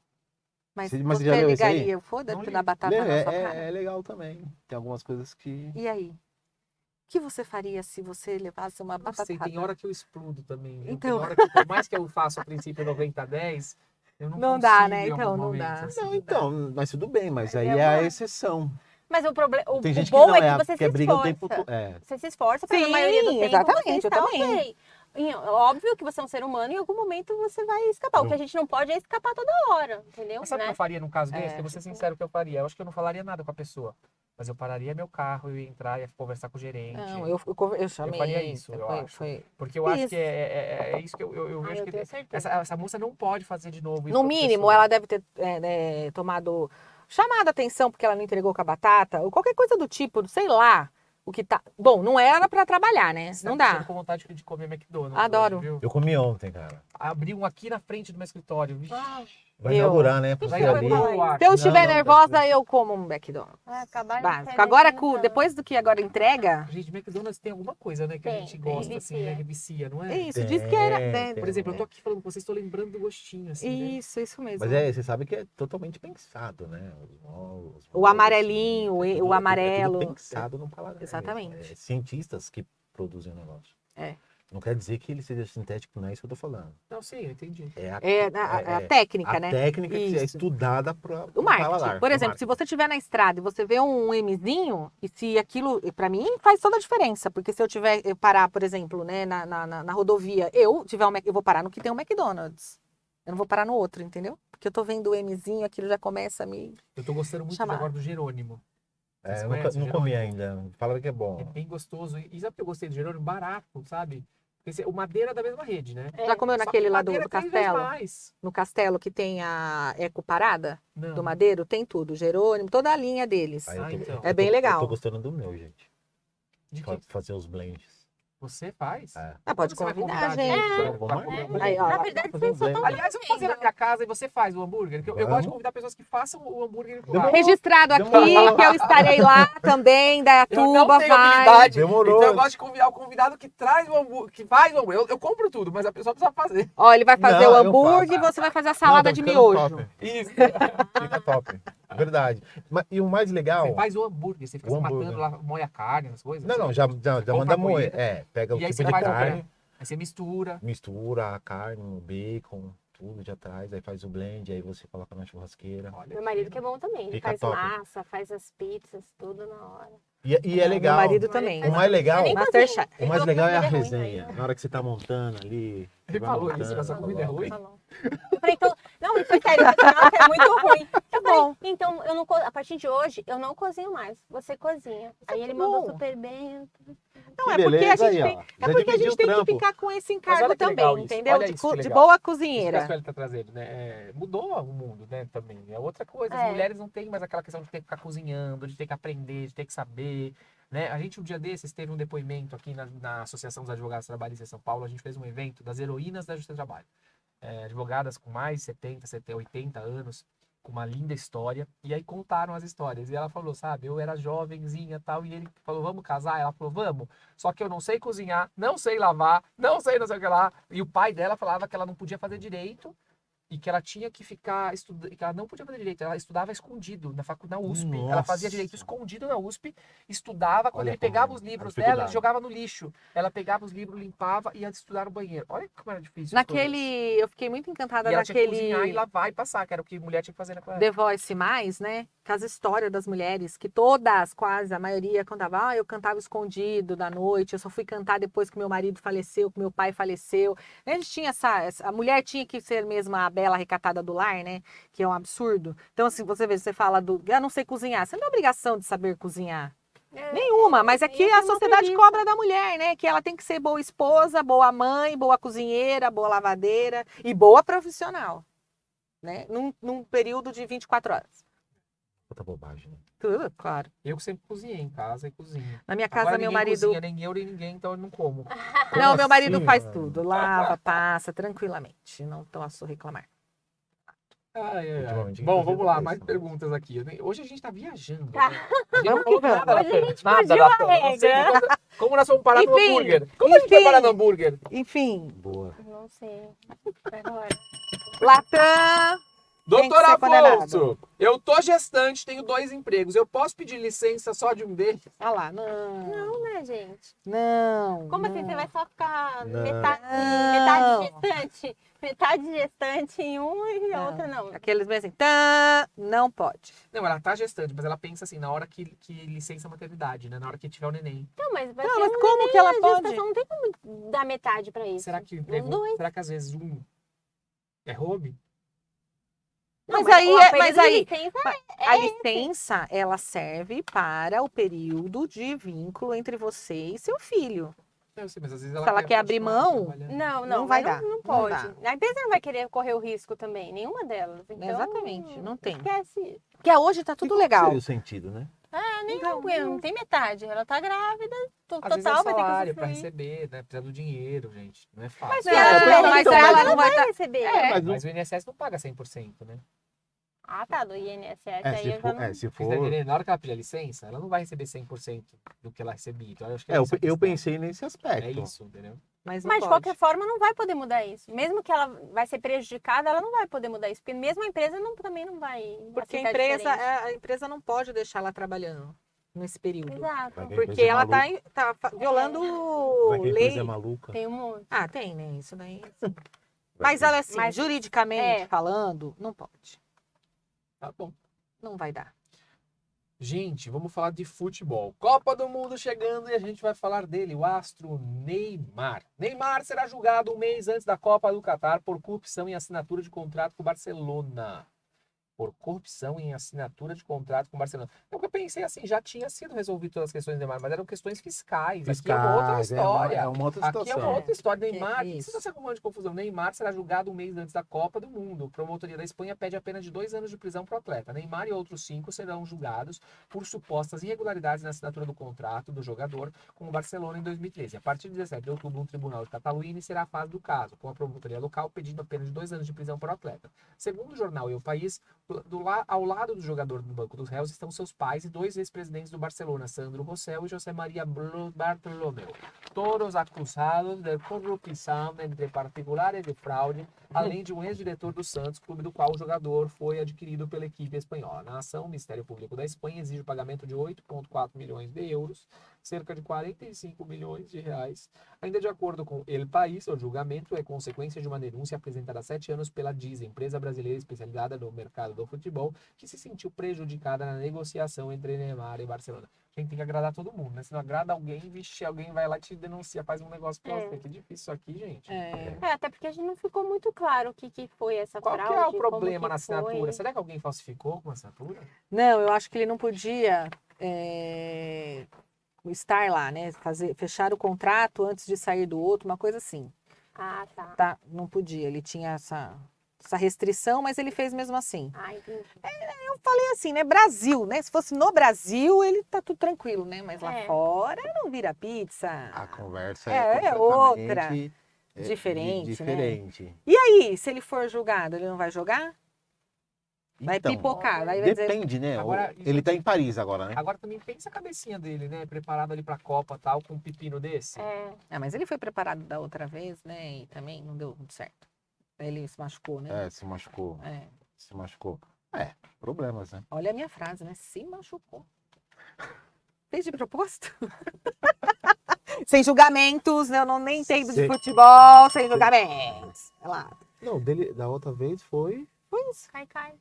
Mas Mas você já leu esse aí? ligaria o Não foda-se li. na batata na sua cara? É legal também. Tem algumas coisas que... E aí? O que você faria se você levasse uma Não batata? sei, tem hora que eu explodo também. Viu? Então. Tem hora que, por mais que eu faça o princípio 90-10, eu não Não consigo dá, né? em Então, alguns não momentos, dá. assim, Não, né? então, mas tudo bem, mas aí É é a uma- exceção. Mas o problema, o Tem gente que bom não é que você que se é briga o esforça. tempo todo. É. Você se esforça para Sim, na maioria do tempo exatamente, você eu está também. ok. Óbvio que você é um ser humano e em algum momento você vai escapar. O que a gente não pode é escapar toda hora, entendeu? Mas sabe o que Né? eu faria num caso desse? É, Eu vou ser tipo- sincero o que eu faria. Eu acho que eu não falaria nada com a pessoa. mas eu pararia meu carro, eu ia entrar, ia conversar com o gerente. Não, eu chamei. faria isso, eu acho. Porque eu acho que é isso que eu Ah, vejo eu que tenho certeza. essa moça não pode fazer de novo isso No com a mínimo, pessoa. ela deve ter tomado, chamado a atenção porque ela não entregou com a batata, ou qualquer coisa do tipo, sei lá, o que tá... Bom, não era pra trabalhar, né? Você Não tá dá. deixando com vontade de comer McDonald's Adoro. hoje, viu? Eu comi ontem, cara. Abriu um aqui na frente do meu escritório. Vixe. Vai Eu- inaugurar, né? Por Vai ser inaugurar. ali. falar isso. Se eu Não, estiver não, nervosa, eu como um McDonald's. Acabaram de Básico. sair Agora, daqui, então. depois do que agora entrega, Gente, McDonald's tem alguma coisa, né? Que a Tem, gente tem, gosta, assim, vicia. né? Que vicia, não é? isso, diz que era... né? Tem, Por exemplo, eu tô aqui falando com vocês, tô lembrando do gostinho, assim, né? Isso mesmo. Mas você sabe que é totalmente pensado, né? O amarelinho, o tudo amarelo. É tudo pensado no paladar. Exatamente. É cientistas que produzem o negócio. É. Não quer dizer que ele seja sintético, não é isso que eu tô falando. Não, sim, eu entendi. É a, A técnica, a né? técnica que é Isso. estudada para O marketing. Por exemplo, se você estiver na estrada e você vê um Mzinho, e se aquilo, pra mim, faz toda a diferença. Porque se eu parar, por exemplo, né, na rodovia, eu vou parar no que tem um McDonald's. Eu não vou parar no outro, entendeu? Porque eu tô vendo o Mzinho, aquilo já começa a me... Eu tô gostando muito Chamar. agora do Jerônimo. Vocês Eu conhecem não o comi Jerônimo? ainda. Fala que é É bom. bem gostoso. E sabe o que eu gostei do Jerônimo? Barato, sabe? Porque o Madeira é da mesma rede, né? É. Já comeu Só naquele que lá Madeira do é 3 vezes Castelo? mais. No Castelo que tem a Eco Parada Não. do Madeiro, tem tudo. Jerônimo, toda a linha deles. Aí eu tô- então. É bem legal. Eu tô gostando do meu, gente. De que Fazer os blends. você faz? É. Pode Você vai convidar a convidar gente. pra- Vamos pra lá? comer hambúrguer? Aí, ó. Na verdade, Fazer vocês um só estão blend. Aliás, eu vou fazer na minha casa e você faz o hambúrguer. Que eu gosto de Vamos. convidar pessoas que façam o hambúrguer. Demorou. Registrado aqui, Demorou. que eu estarei lá também, da Eu não Tuba, tenho vai. habilidade. Demorou. Então eu gosto de convidar o convidado que traz o hambúrguer, que faz o hambúrguer. Eu compro tudo, mas a pessoa precisa fazer. Ó, ele vai fazer Não, o eu hambúrguer e faço. você vai fazer a Não, salada tá de ficando miojo. top. Isso. Fica top. Verdade. E o mais legal. Você faz o hambúrguer, você fica O se matando hambúrguer. lá, moe a carne, as coisas. Não, assim. já Compra manda moída. moer. Pega o E aí tipo você de faz o carne, quê? Aí você mistura. mistura a carne, o bacon, tudo já traz, aí faz o blend, aí você coloca na churrasqueira. Olha Meu marido que é bom também. Ele Fica faz top. massa, faz as pizzas, tudo na hora. E é legal. Meu marido também. O mais legal, Nem Masterchef. cozinha. o mais Ele legal é a falou que resenha. comida é ruim, Na hora que você tá montando ali. Ele vai falou isso, montando, que essa comida é coloca. ruim? Falou. Eu falei, então, não, mas foi sério, nossa, é muito ruim. Eu falei, bom. então, eu não, a partir de hoje, eu não cozinho mais, você cozinha. Aí ele que mandou bom. super bem. Não, Que é porque a beleza gente aí, tem, ó. é Já porque a dividiu gente o tem que trampo. ficar com esse Mas encargo olha que legal também, isso, entendeu? olha isso que De legal. boa Isso que a cozinheira. Sueli tá trazendo, né? Mudou o mundo, né? Também. É outra coisa. As É. mulheres não têm mais aquela questão de ter que ficar cozinhando, de ter que aprender, de ter que saber. Né? A gente, um dia desses, teve um depoimento aqui na Associação dos Advogados Trabalhistas de São Paulo. A gente fez um evento das heroínas da Justiça do Trabalho. Advogadas com mais de 70, 80 anos, com uma linda história. E aí contaram as histórias. E ela falou, sabe, eu era jovenzinha e tal. E ele falou, vamos casar? Ela falou, vamos. Só que eu não sei cozinhar, não sei lavar, não sei o que lá. E o pai dela falava que ela não podia fazer direito. E que ela tinha que ficar estudando, que ela não podia fazer direito, ela estudava escondido na faculdade, na USP. Ela fazia Nossa. direito escondido na USP, estudava, quando Olha ele pegava como os a livros dificuldade. dela, ele jogava no lixo. Ela pegava os livros, limpava e ia estudar no banheiro. Olha como era difícil. as coisas. Eu fiquei muito encantada E ela tinha que cozinhar e naquele lavar e passar, que era o que mulher tinha que fazer naquela The Voice Mais, né? Com as histórias das mulheres, que todas, quase, a maioria cantava, eu cantava escondido da noite, eu só fui cantar depois que meu marido faleceu, que meu pai faleceu. A gente tinha a mulher tinha que ser mesmo a bela recatada do lar, né? Que é um absurdo. Então, assim, você vê, você fala eu não sei cozinhar, você não tem obrigação de saber cozinhar. Nenhuma, mas aqui eu a tenho uma sociedade preguiça. cobra da mulher, né? Que ela tem que ser boa esposa, boa mãe, boa cozinheira, boa lavadeira e boa profissional, né? Num período de 24 horas. Puta bobagem, né? Tudo, claro. Eu sempre cozinhei em casa e cozinho. Na minha casa, Agora meu ninguém marido. cozinha, nem eu, nem ninguém, então eu não como. Não, meu marido assim, faz mano? tudo. Lava, passa, tranquilamente. Não posso reclamar. Ultimamente, Bom, inclusive, vamos lá, faz mais isso. perguntas aqui. Hoje a gente tá viajando. Tá. Né? A gente não Vamos falou que vamos. nada, Hoje a gente nada, fugiu Natan. a Não sei regra. como nós fomos parar no Enfim, hambúrguer. Como a gente foi enfim. parar no hambúrguer? Enfim, Boa. Não sei. Agora. Latam. Tem que Doutor ser condenado. Afonso, eu tô gestante, tenho 2 empregos. Eu posso pedir licença só de um deles? Olha lá, não. Não, né, gente? Não. Como assim? não. Você vai só ficar Não. metade gestante? Metade gestante em um e a Não. outra não. Aqueles meio assim, não pode. Não, ela tá gestante, mas ela pensa assim, na hora que licença maternidade, né? Na hora que tiver o neném. Não, mas vai Não, ser mas um como que ela neném, a pode? gestação não tem como dar metade pra isso. Será que o Os emprego, dois. será que às vezes um é home? Não, Mas aí, o período mas de aí, licença a licença, ela serve para o período de vínculo entre você e seu filho. Eu sei, mas às vezes Se ela quer abrir continuar mão, trabalhando. Não vai mas dar, Não não pode. dá. A empresa não vai querer correr o risco também, nenhuma delas. Então, Exatamente, não tem. Esquece isso. Porque hoje tá E tudo qual que legal. seria o sentido, né? Então, Não tem metade. Ela tá grávida, Às vezes é total, vai ter que salário pra usufruir. receber, né? Precisa do dinheiro, gente. Não é fácil. Mas se Não, ela mas tiver ela registrada, não ela vai vai tá- receber. É, Mas o INSS não paga 100%, né? Ah, tá, do INSS É, aí se eu já for, não... é, se Você tá for... entendendo? Na hora que ela pedir a licença, ela não vai receber 100% do que ela recebia. Então, eu acho que É, essa a eu questão. pensei nesse É aspecto. isso, entendeu? mas não Mas de pode. qualquer forma não vai poder mudar isso. Mesmo que ela vai ser prejudicada, ela não vai poder mudar isso. Porque mesmo a empresa também não vai Porque aceitar diferente. a empresa não pode deixar ela trabalhando nesse período. Exato. Vai que a Porque empresa é ela maluca. tá violando Vai que a empresa lei. é maluca. Tem um monte. Ah, tem, né? Isso daí. Vai Mas que- olha assim, Mas- juridicamente falando, não pode. Tá bom. Não vai dar. Gente, vamos falar de futebol. Copa do Mundo chegando e a gente vai falar dele, o astro Neymar. Neymar será julgado um mês antes da Copa do Catar por corrupção em assinatura de contrato com o Barcelona. Por corrupção em assinatura de contrato com o Barcelona. É o que eu pensei assim, já tinha sido resolvido todas as questões do Neymar, mas eram questões fiscais. Aqui é uma outra Fiscais, história. é uma outra Aqui é situação. uma outra história. Que Neymar, o que você isso? está se arrumando de confusão? Neymar será julgado um mês antes da Copa do Mundo. Promotoria da Espanha pede apenas de 2 anos de prisão para o atleta. Neymar e outros 5 serão julgados por supostas irregularidades na assinatura do contrato do jogador com o Barcelona em 2013. A partir de 17 de outubro, um tribunal de Catalunha iniciará a fase do caso, com a promotoria local pedindo apenas de 2 anos de prisão para o atleta. Segundo o jornal E o País, ao lado do jogador no banco dos réus estão seus pais e 2 ex-presidentes do Barcelona, Sandro Rosell e José María Bartolomeu, todos acusados de corrupção entre particulares e fraude, além de um ex-diretor do Santos, clube do qual o jogador foi adquirido pela equipe espanhola. Na ação, o Ministério Público da Espanha exige o pagamento de 8,4 milhões de euros, cerca de 45 milhões de reais. Ainda de acordo com El País, o julgamento é consequência de uma denúncia apresentada há 7 anos pela Diesel, empresa brasileira especializada no mercado do futebol, que se sentiu prejudicada na negociação entre Neymar e Barcelona. A gente tem que agradar todo mundo, né? Se não agrada alguém, vixe, alguém vai lá e te denuncia, faz um negócio pra você. Que difícil isso aqui, gente. Até porque a gente não ficou muito claro o que foi essa Qual fraude. que é o como problema que na assinatura? foi. Será que alguém falsificou com a assinatura? Não, eu acho que ele não podia estar lá, né? Fechar o contrato antes de sair do outro, uma coisa assim. Ah, tá. Tá? Não podia. Ele tinha essa restrição, mas ele fez mesmo assim. Ah, entendi. Eu falei assim, né? Brasil, né? Se fosse no Brasil, ele tá tudo tranquilo, né? Mas lá É. fora não vira pizza. A conversa É é outra. completamente, Diferente, né? diferente. E aí, se ele for julgado, ele não vai jogar? Vai Então, pipocar. Vai dizer, depende, né? Agora, Ele tá em Paris agora, né? Agora também pensa a cabecinha dele, né? Preparado ali pra Copa tal, com um pepino desse. mas ele foi preparado da outra vez, né? E também não deu muito certo. Ele se machucou, né? É, se machucou. É. Se machucou. É, problemas, né? Olha a minha frase, né? Se machucou. Fez de propósito? Sem julgamentos, né? Eu não nem entendo de Sim. futebol, sem julgamentos. Olha lá. Não, dele, da outra vez foi. Cai. Cai.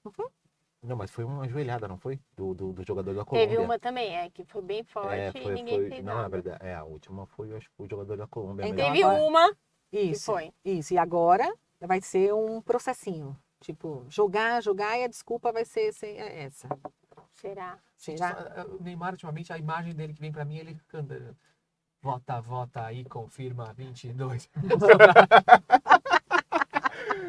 Não foi? Não, mas foi uma joelhada, não foi? Do jogador da Colômbia. Teve uma também, que foi bem forte É, e ninguém fez Não, nada. é verdade. É, a última foi, eu acho que o jogador da Colômbia. Então, mesmo. Teve agora- uma Isso. foi. Isso. E agora vai ser um processinho. Tipo, jogar e a desculpa vai ser essa. Será? Será? O Neymar, ultimamente, a imagem dele que vem pra mim, ele canta. Vota aí, confirma 22.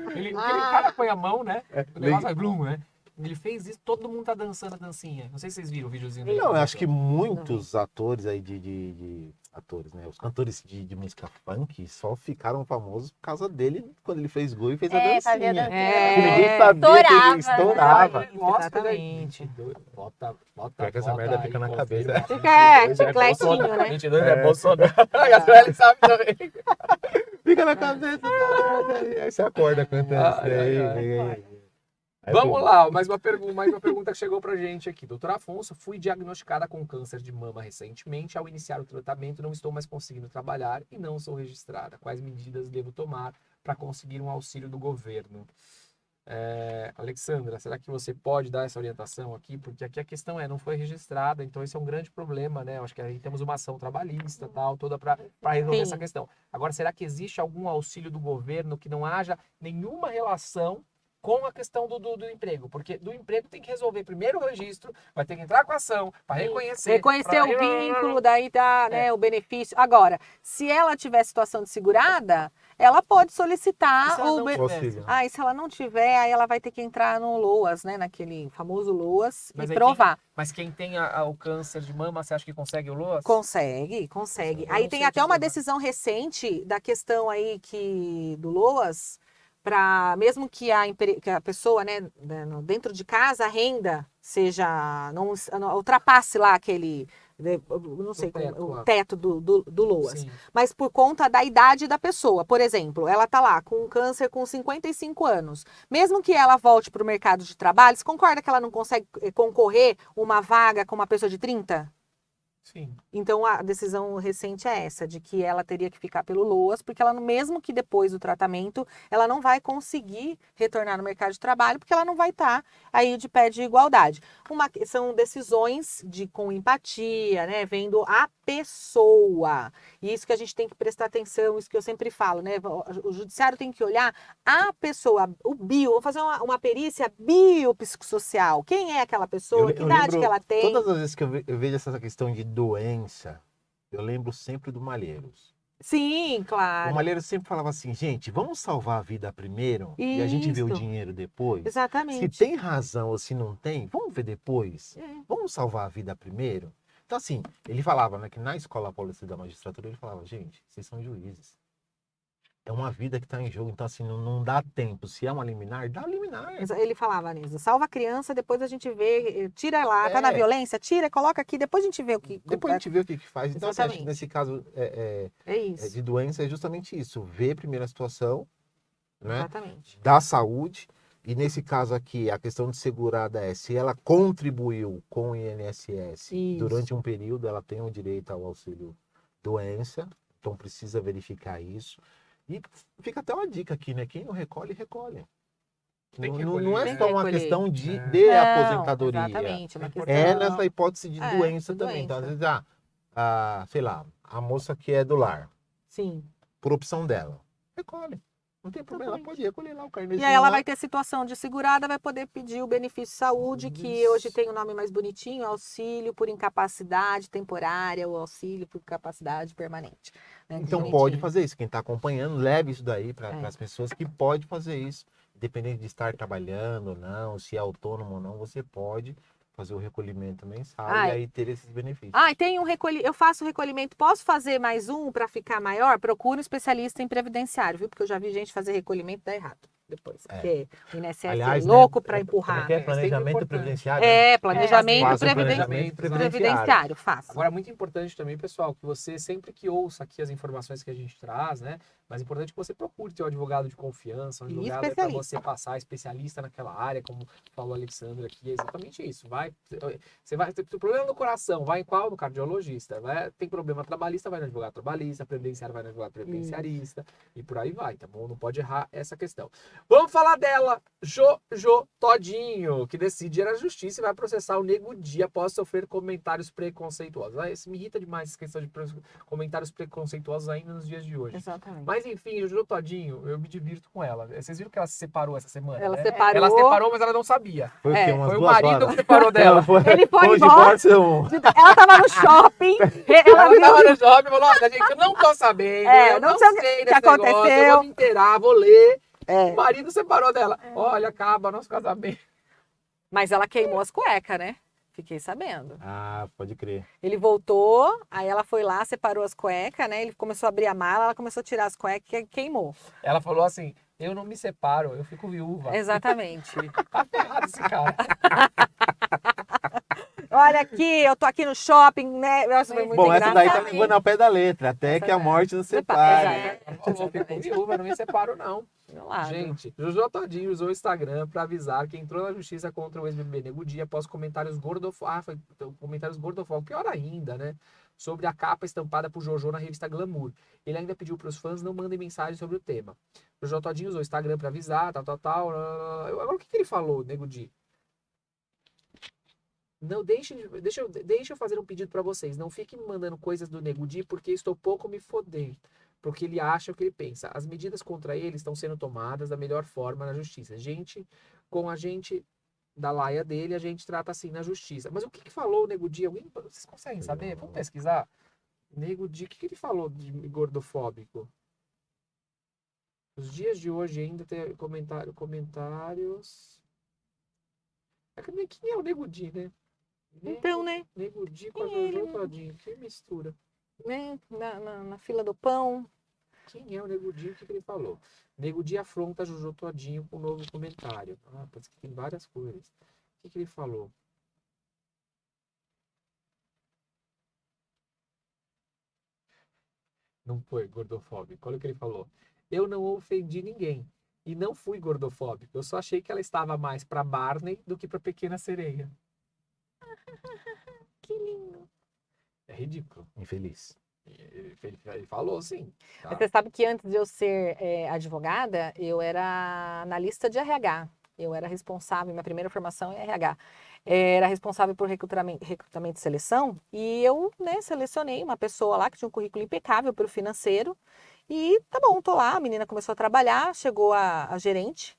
Aquele cara põe a mão, né? O negócio vai blum, né? Ele fez isso, todo mundo tá dançando a dancinha. Não sei se vocês viram o videozinho dele. Não, eu acho que muitos atores aí de atores, né? Os cantores de música funk só ficaram famosos por causa dele quando ele fez gol e fez a dancinha. fazia dancinha. É. Ninguém sabia que ele Estourava, estourava. Exatamente. Bota. Pior que essa merda aí, fica na confirma. cabeça. Fica, 22 é chicletinho, Bolsonaro. né? 22 é Bolsonaro. A Sueli sabe também. Fica na cabeça. Aí você acorda cantando isso Ai, daí. ai, Aí, Vamos lá, mais uma pergunta que chegou pra gente aqui. Doutor Afonso, fui diagnosticada com câncer de mama recentemente. Ao iniciar o tratamento, não estou mais conseguindo trabalhar e não sou registrada. Quais medidas devo tomar para conseguir um auxílio do governo? Alexandra, será que você pode dar essa orientação aqui? Porque aqui a questão não foi registrada, então esse é um grande problema, né? Eu acho que aí temos uma ação trabalhista, tal, toda para resolver Sim. essa questão. Agora, será que existe algum auxílio do governo que não haja nenhuma relação com a questão do emprego, porque do emprego tem que resolver primeiro o registro, vai ter que entrar com a ação para reconhecer. Reconhecer o vínculo, daí dá, né, o benefício. Agora, se ela tiver situação de segurada, ela pode solicitar Se ela o não benefício. Auxílio. Ah, e se ela não tiver, aí ela vai ter que entrar no LOAS, né? Naquele famoso LOAS Mas e aí provar. Mas quem tem o câncer de mama, você acha que consegue o LOAS? Consegue, consegue. Eu Aí não tem sei até te uma dizer, decisão recente da questão aí que do LOAS, para mesmo que que a pessoa, né, dentro de casa, a renda seja, não ultrapasse lá aquele, não sei, teto o lá. teto do LOAS. Sim. Mas por conta da idade da pessoa. Por exemplo, ela tá lá com câncer com 55 anos. Mesmo que ela volte para o mercado de trabalho, você concorda que ela não consegue concorrer uma vaga com uma pessoa de 30? Sim. Então, a decisão recente é essa, de que ela teria que ficar pelo LOAS, porque ela, mesmo que depois do tratamento, ela não vai conseguir retornar no mercado de trabalho, porque ela não vai estar aí de pé de igualdade. São decisões com empatia, né? Vendo a pessoa. E isso que a gente tem que prestar atenção, isso que eu sempre falo, né? O judiciário tem que olhar a pessoa, vamos fazer uma perícia biopsicossocial. Quem é aquela pessoa? Que idade que ela tem? Todas as vezes que eu vejo essa questão de doença, eu lembro sempre do Malheiros. Sim, O claro. Malheiros sempre falava assim, gente, vamos salvar a vida primeiro e a gente vê o Isso. dinheiro depois. Se Exatamente. tem razão ou se não tem, vamos ver depois. É. Vamos salvar a vida primeiro. Então, assim, ele falava, né, que na Escola Paulista da Magistratura, ele falava, gente, vocês são juízes. É uma vida que está em jogo, então, assim, não dá tempo. Se é uma liminar, dá liminar. Ele falava nisso. Salva a criança, depois a gente vê, tira lá, tá na É. violência, tira, coloca aqui, depois a gente vê o que. Depois a gente vê o que faz. Então, assim, acho que Exatamente. nesse caso É isso. de doença é justamente isso. Ver primeiro a situação, né, Exatamente. da saúde. E nesse caso aqui, a questão de segurada é se ela contribuiu com o INSS Isso. durante um período, ela tem o direito ao auxílio doença. Então precisa verificar isso. E fica até uma dica aqui, né? Quem não recolhe, recolhe. Tem que Não é recolher, só né? uma Recolher. questão de Não, aposentadoria. Exatamente. Uma questão... É nessa hipótese de É, doença de também. Então, às doença. vezes, sei lá, a moça que é do lar, Sim. por opção dela, recolhe. Não tem problema, ela Exatamente. pode recolher lá o E carnezinho aí ela lá. vai ter situação de segurada, vai poder pedir o benefício de saúde, que Isso. hoje tem o nome mais bonitinho, auxílio por incapacidade temporária ou auxílio por incapacidade permanente. Né? Então Bonitinho. pode fazer isso. Quem está acompanhando, leve isso daí para É. as pessoas que pode fazer isso. Independente de estar trabalhando ou não, se é autônomo ou não, você pode fazer o recolhimento mensal Ah, e aí ter esses benefícios. Ah, e tem eu faço recolhimento. Posso fazer mais um para ficar maior? Procure um especialista em previdenciário, viu? Porque eu já vi gente fazer recolhimento e dar errado depois. Porque o INSS Aliás, é louco né, para empurrar. Como é que é? É sempre Planejamento importante. previdenciário. né? É, planejamento, Faça o planejamento previdenciário, faça. Agora, é muito importante também, pessoal, que você sempre que ouça aqui as informações que a gente traz, né? Mas é importante que você procure ter um advogado de confiança, um E advogado para especialista. você passar, especialista naquela área, como falou a Alexandra aqui, é exatamente isso. Você vai ter problema no coração, vai em qual? No cardiologista. Tem problema trabalhista, vai no advogado trabalhista, previdenciário, vai no advogado previdenciarista, e por aí vai, tá bom? Não pode errar essa questão. Vamos falar dela, Jojo Todinho, que decide ir à justiça e vai processar o Nego Di após sofrer comentários preconceituosos. Isso me irrita demais, essa questão de comentários preconceituosos ainda nos dias de hoje. Exatamente. Mas enfim, Jojo Todinho, eu me divirto com ela. Vocês viram que ela se separou essa semana, Ela né? separou. Ela separou, mas ela não sabia. Foi o quê? É, Umas Foi o 2 marido horas? que separou dela. Ele foi o embora. divórcio. Ela tava no shopping. Ela Ela viu tava no shopping e falou, olha, gente, eu não tô sabendo, eu não sei o que desse negócio, aconteceu. eu vou me inteirar, vou ler. É. O marido separou dela. Olha, acaba nosso casamento. Mas ela queimou as cuecas, né? Fiquei sabendo. Ah, pode crer. Ele voltou, aí ela foi lá, separou as cuecas, né? Ele começou a abrir a mala, ela começou a tirar as cuecas e queimou. Ela falou assim, eu não me separo, eu fico viúva. Exatamente. Tá ferrado esse cara. Olha aqui, eu tô aqui no shopping, né? Nossa, foi muito Bom, essa daí tá engraçado. levando ao pé da letra, até Essa que a daí. morte nos separe. Exato. Ela falou, fico viúva, não me separo não. Meu lado. Gente, Jojo Todinho usou o Instagram para avisar que entrou na justiça contra o ex-BBB Nego Di após comentários gordofóbicos. Comentários gordofóbicos, pior ainda, né? Sobre a capa estampada por Jojo na revista Glamour. Ele ainda pediu para os fãs não mandem mensagem sobre o tema. Jojo Todinho usou o Instagram para avisar, tal. Agora o que ele falou, Nego Di? Não, deixa eu fazer um pedido para vocês. Não fiquem me mandando coisas do Nego Di porque estou pouco me fodendo. pro que ele acha, o que ele pensa. As medidas contra ele estão sendo tomadas da melhor forma na justiça. Gente, com a gente da laia dele, a gente trata assim na justiça. Mas o que falou o Nego Di? Vocês conseguem saber? Vamos pesquisar? Nego Di, o que ele falou de gordofóbico? Os dias de hoje ainda tem comentários. Quem é o Nego Di, né? Então, né? Nego Di com a Quem é ele, Jojo né? Todinho. Que mistura. Né? Na fila do pão. Quem é o Nego Di? O que ele falou? Nego Di afronta Jojo Todinho com um novo comentário. Ah, parece que tem várias coisas. O que ele falou? Não foi gordofóbico. Olha o que ele falou. Eu não ofendi ninguém. E não fui gordofóbico. Eu só achei que ela estava mais pra Barney do que pra Pequena Sereia. Que lindo. É ridículo. Infeliz. Ele falou sim. Tá? Mas você sabe que antes de eu ser advogada, eu era analista de RH. Eu era responsável, minha primeira formação em RH. Era responsável por recrutamento e seleção. E eu, né, selecionei uma pessoa lá que tinha um currículo impecável para o financeiro. E tá bom, tô lá. A menina começou a trabalhar, chegou a gerente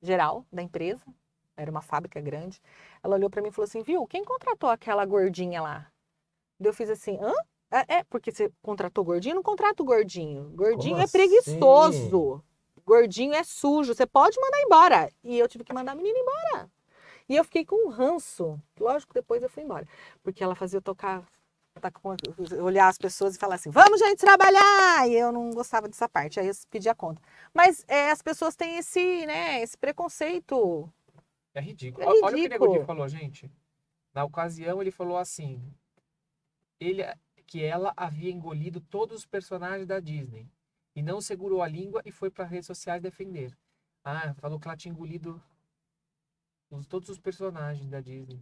geral da empresa. Era uma fábrica grande. Ela olhou para mim e falou assim: viu, quem contratou aquela gordinha lá? Daí eu fiz assim: hã? Porque você contratou gordinho? Não contrato gordinho. Gordinho Como é assim? preguiçoso. Gordinho é sujo. Você pode mandar embora. E eu tive que mandar a menina embora. E eu fiquei com um ranço. Lógico, depois eu fui embora. Porque ela fazia eu olhar as pessoas e falar assim: vamos, gente, trabalhar! E eu não gostava dessa parte. Aí eu pedi a conta. Mas as pessoas têm esse preconceito. É ridículo. É Olha o que o Nego Di ridículo. falou, gente. Na ocasião, ele falou assim: ele, que ela havia engolido todos os personagens da Disney. E não segurou a língua e foi para redes sociais defender. Ah, falou que ela tinha engolido todos os personagens da Disney.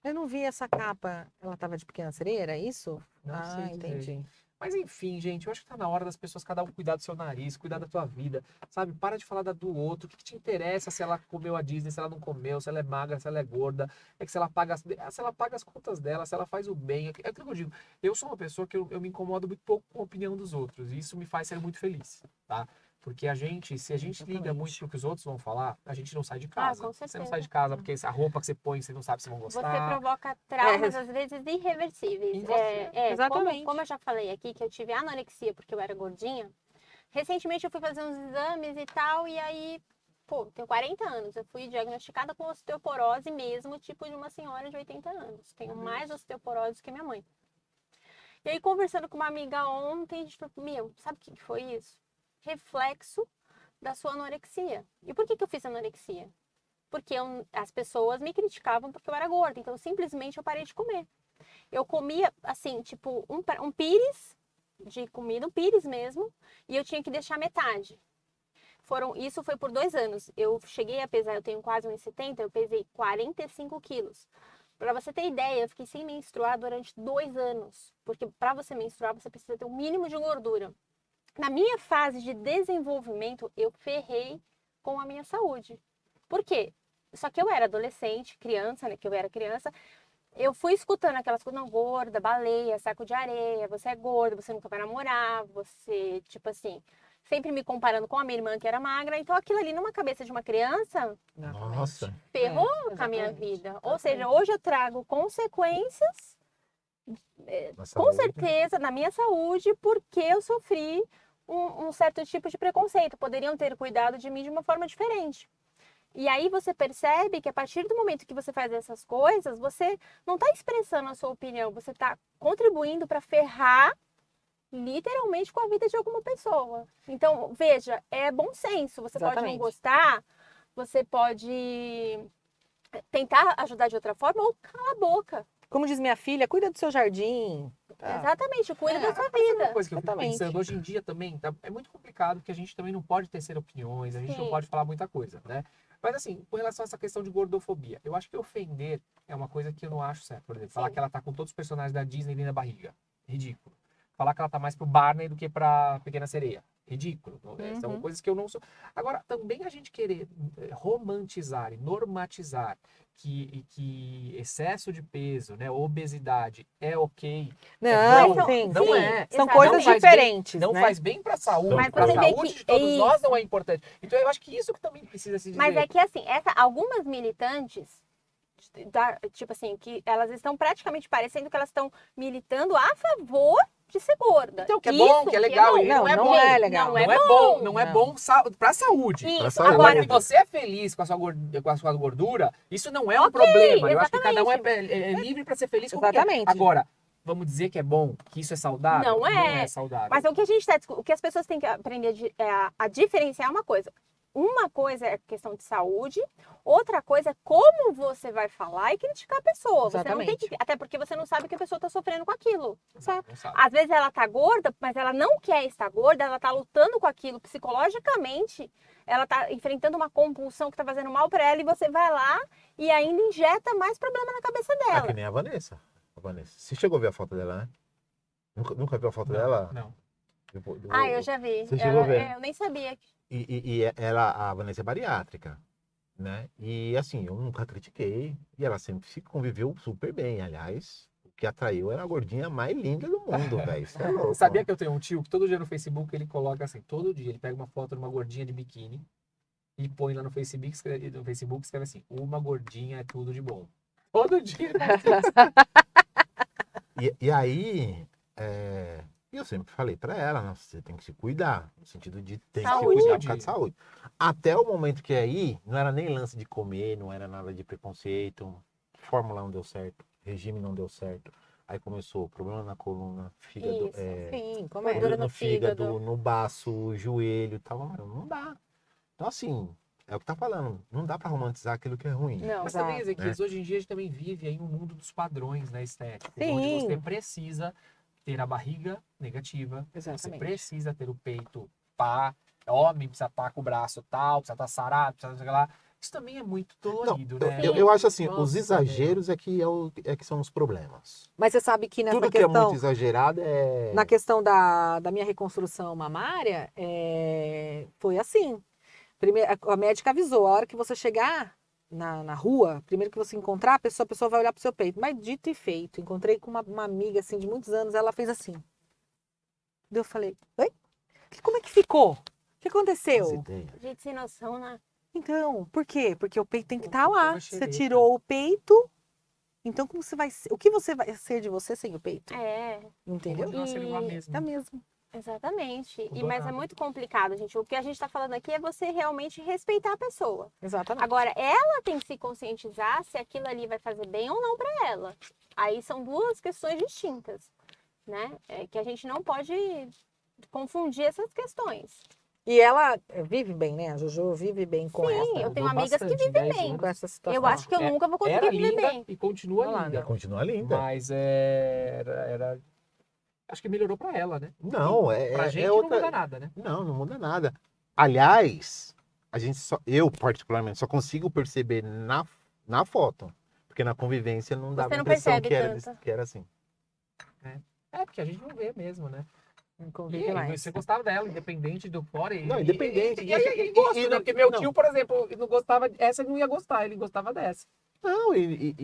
Eu não vi essa capa. Ela tava de Pequena Sereia, era isso? Não sei dizer. Entendi. Mas enfim, gente, eu acho que tá na hora das pessoas, cada um cuidar do seu nariz, cuidar da tua vida, sabe? Para de falar do outro. O que te interessa se ela comeu a Disney, se ela não comeu, se ela é magra, se ela é gorda. É que se ela paga as contas dela, se ela faz o bem. É aquilo que eu digo. Eu sou uma pessoa que eu me incomodo muito pouco com a opinião dos outros. E isso me faz ser muito feliz, tá? Porque se a gente liga Exatamente. muito pro que os outros vão falar, a gente não sai de Ah, casa. com Você não certeza. sai de casa porque a roupa que você põe, você não sabe se vão Você gostar. provoca traumas, às vezes, irreversíveis. Em você. Exatamente. Como eu já falei aqui, que eu tive anorexia porque eu era gordinha, recentemente eu fui fazer uns exames e tal, e aí, pô, tenho 40 anos, eu fui diagnosticada com osteoporose mesmo, tipo de uma senhora de 80 anos. Tenho mais osteoporose que minha mãe. E aí, conversando com uma amiga ontem, a gente falou, meu, sabe o que foi isso? Reflexo da sua anorexia. E por que eu fiz anorexia? Porque as pessoas me criticavam porque eu era gorda, então simplesmente eu parei de comer. Eu comia, assim, tipo, um pires de comida, um pires mesmo, e eu tinha que deixar metade. Isso foi por 2 anos. Eu cheguei a pesar, eu tenho quase 1,70, eu pesei 45 quilos. Para você ter ideia, eu fiquei sem menstruar durante 2 anos. Porque para você menstruar, você precisa ter um mínimo de gordura. Na minha fase de desenvolvimento, eu ferrei com a minha saúde. Por quê? Só que eu era adolescente, criança, né? Que eu era criança. Eu fui escutando aquelas coisas, não, gorda, baleia, saco de areia, você é gorda, você nunca vai namorar, você, tipo assim, sempre me comparando com a minha irmã que era magra. Então aquilo ali numa cabeça de uma criança Nossa. ferrou É, com a minha exatamente. vida. Ou seja, hoje eu trago consequências, Na com saúde. certeza, na minha saúde, porque eu sofri um certo tipo de preconceito. Poderiam ter cuidado de mim de uma forma diferente. E aí você percebe que a partir do momento que você faz essas coisas, você não está expressando a sua opinião, você está contribuindo para ferrar literalmente com a vida de alguma pessoa. Então, veja, é bom senso. Você pode não Exatamente. gostar, você pode tentar ajudar de outra forma ou calar a boca. Como diz minha filha, cuida do seu jardim. Tá? Exatamente, cuida da sua Sabe uma vida. coisa que eu fico Exatamente. pensando, hoje em dia também, é muito complicado, porque a gente também não pode tecer opiniões, a gente não Sim. pode falar muita coisa, né? Mas assim, com relação a essa questão de gordofobia, eu acho que ofender é uma coisa que eu não acho certo. Por exemplo, falar Sim. que ela tá com todos os personagens da Disney ali na barriga. Ridículo. Falar que ela tá mais pro Barney do que pra Pequena Sereia. ridículo. São Uhum. coisas que eu não sou. Agora, também a gente querer romantizar e normatizar que excesso de peso, né, obesidade é ok. Não, bom, sim, não sim. é. São Exatamente. coisas Não faz diferentes, Não né? faz bem para a saúde, Mas para a você vê saúde que de todos isso- nós não é importante. Então eu acho que isso que também precisa se dizer. Mas é que assim, algumas militantes, tipo assim, que elas estão praticamente parecendo que elas estão militando a favor de ser gorda. Então, que é bom, Isso que é legal, e Não, não é não bom. é legal. Não é bom, não é Não. bom para a saúde. Isso, saúde. Agora, agora, se você é feliz com a sua gordura, isso não é um Ok, problema. Eu acho que cada um exatamente. é livre para ser feliz como quer. Exatamente. Agora, vamos dizer que é bom, que isso é saudável? Não é. Não é saudável. mas o que a gente o que as pessoas têm que aprender a diferenciar uma coisa. Uma coisa é questão de saúde, outra coisa é como você vai falar e criticar a pessoa. Você não tem Exatamente. que, até porque você não sabe que a pessoa está sofrendo com aquilo. Não sabe. Às vezes ela tá gorda, mas ela não quer estar gorda, ela tá lutando com aquilo psicologicamente, ela tá enfrentando uma compulsão que tá fazendo mal para ela e você vai lá e ainda injeta mais problema na cabeça É dela. que nem a Vanessa. Você chegou a ver a foto dela, né? Nunca viu a foto dela? Não. Ah, eu já vi. Você chegou a ver? Eu nem sabia. E ela, a Vanessa é bariátrica, né? E assim, eu nunca critiquei. E ela sempre se conviveu super bem. Aliás, o que atraiu era a gordinha mais linda do mundo, velho. Isso é louco. Sabia que eu tenho um tio que todo dia no Facebook ele coloca assim, todo dia ele pega uma foto de uma gordinha de biquíni e põe lá no Facebook, escreve assim, uma gordinha é tudo de bom. Todo dia ele faz isso. E aí, eu sempre falei pra ela, né, você tem que se cuidar, no sentido de ter que se Saúde. cuidar por causa de saúde. Até o momento que aí, não era nem lance de comer, não era nada de preconceito, fórmula não deu certo, regime não deu certo. Aí começou problema na coluna, fígado, Isso, Sim, como Gordura é? no no fígado, fígado. no baço, joelho e tal. Mano, não dá. Então assim, é o que tá falando, não dá pra romantizar aquilo que é ruim. Não. Mas também, Exato. Ezequias, hoje em dia a gente também vive aí um mundo dos padrões, né, estéticos, onde Sim. você precisa ter a barriga negativa, você Exatamente. precisa ter o peito pá, homem precisa estar com o braço tal, precisa estar sarado, precisa sei lá. Isso também é muito dolorido, né? Eu acho assim, Nossa, os exageros é que são os problemas. Mas você sabe que nessa Tudo que é questão, muito exagerado é... na questão da minha reconstrução mamária, foi assim. Primeiro, a médica avisou, a hora que você chegar na rua, primeiro que você encontrar a pessoa vai olhar pro seu peito. Mas dito e feito, encontrei com uma amiga assim de muitos anos, ela fez assim. Daí eu falei, oi? Como é que ficou? O que aconteceu? Nossa ideia. Gente sem noção, né? Então, por quê? Porque o peito tem que O estar povo lá. é Você xereta. tirou o peito, então como você vai ser? O que você vai ser de você sem o peito? Entendeu? Continua sendo lá mesmo. É mesmo. Exatamente. Mudou Mas é nada. muito complicado, gente. O que a gente está falando aqui é você realmente respeitar a pessoa. Exatamente. Agora, ela tem que se conscientizar se aquilo ali vai fazer bem ou não para ela. Aí são duas questões distintas, né? É que a gente não pode confundir essas questões. E ela vive bem, né? A Jojo vive bem com Sim, essa, eu tenho Mudou amigas que bastante, vivem 10 bem. anos. com essa situação. Eu acho que eu É, nunca vou conseguir Era viver linda bem. e continua Olha lá, linda. né? Continua linda. Mas acho que melhorou pra ela, né? Não, Pra gente é não outra... muda nada, né? Não muda nada. Aliás, eu particularmente só consigo perceber na foto. Porque na convivência não dava Você a não impressão percebe tanto. que era assim. É, porque a gente não vê mesmo, né? Não E convive aí, mais. você gostava dela, independente do fora. Não, independente. E aí, gosto, E né? Porque meu não. tio, por exemplo, não gostava dessa, ele não ia gostar, ele gostava dessa. Não, e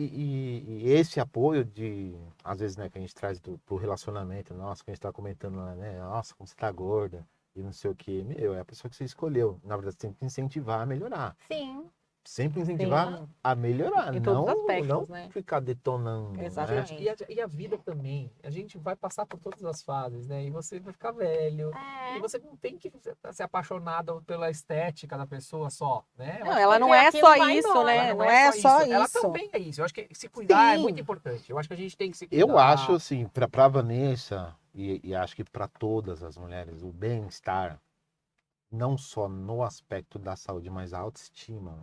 esse apoio de, às vezes, né, que a gente traz pro relacionamento, nossa, que a gente tá comentando lá, né, nossa, como você tá gorda, e não sei o quê, é a pessoa que você escolheu. Na verdade, você tem que incentivar a melhorar. Sim. Sempre incentivar Sim. a melhorar, Em todos os não aspectos, né? ficar detonando, né? Exatamente. E a vida também. A gente vai passar por todas as fases, né? E você vai ficar velho. E É. você não tem que ser apaixonado pela estética da pessoa só, né? Eu Não, acho ela que não Porque é aquilo só vai isso, embora. né? ela Não é só Ela isso. também é isso. Eu acho que se cuidar é Sim. muito importante. Eu acho que a gente tem que se cuidar. Eu acho, assim, pra Vanessa, e acho que para todas as mulheres, o bem-estar, não só no aspecto da saúde, mas a autoestima,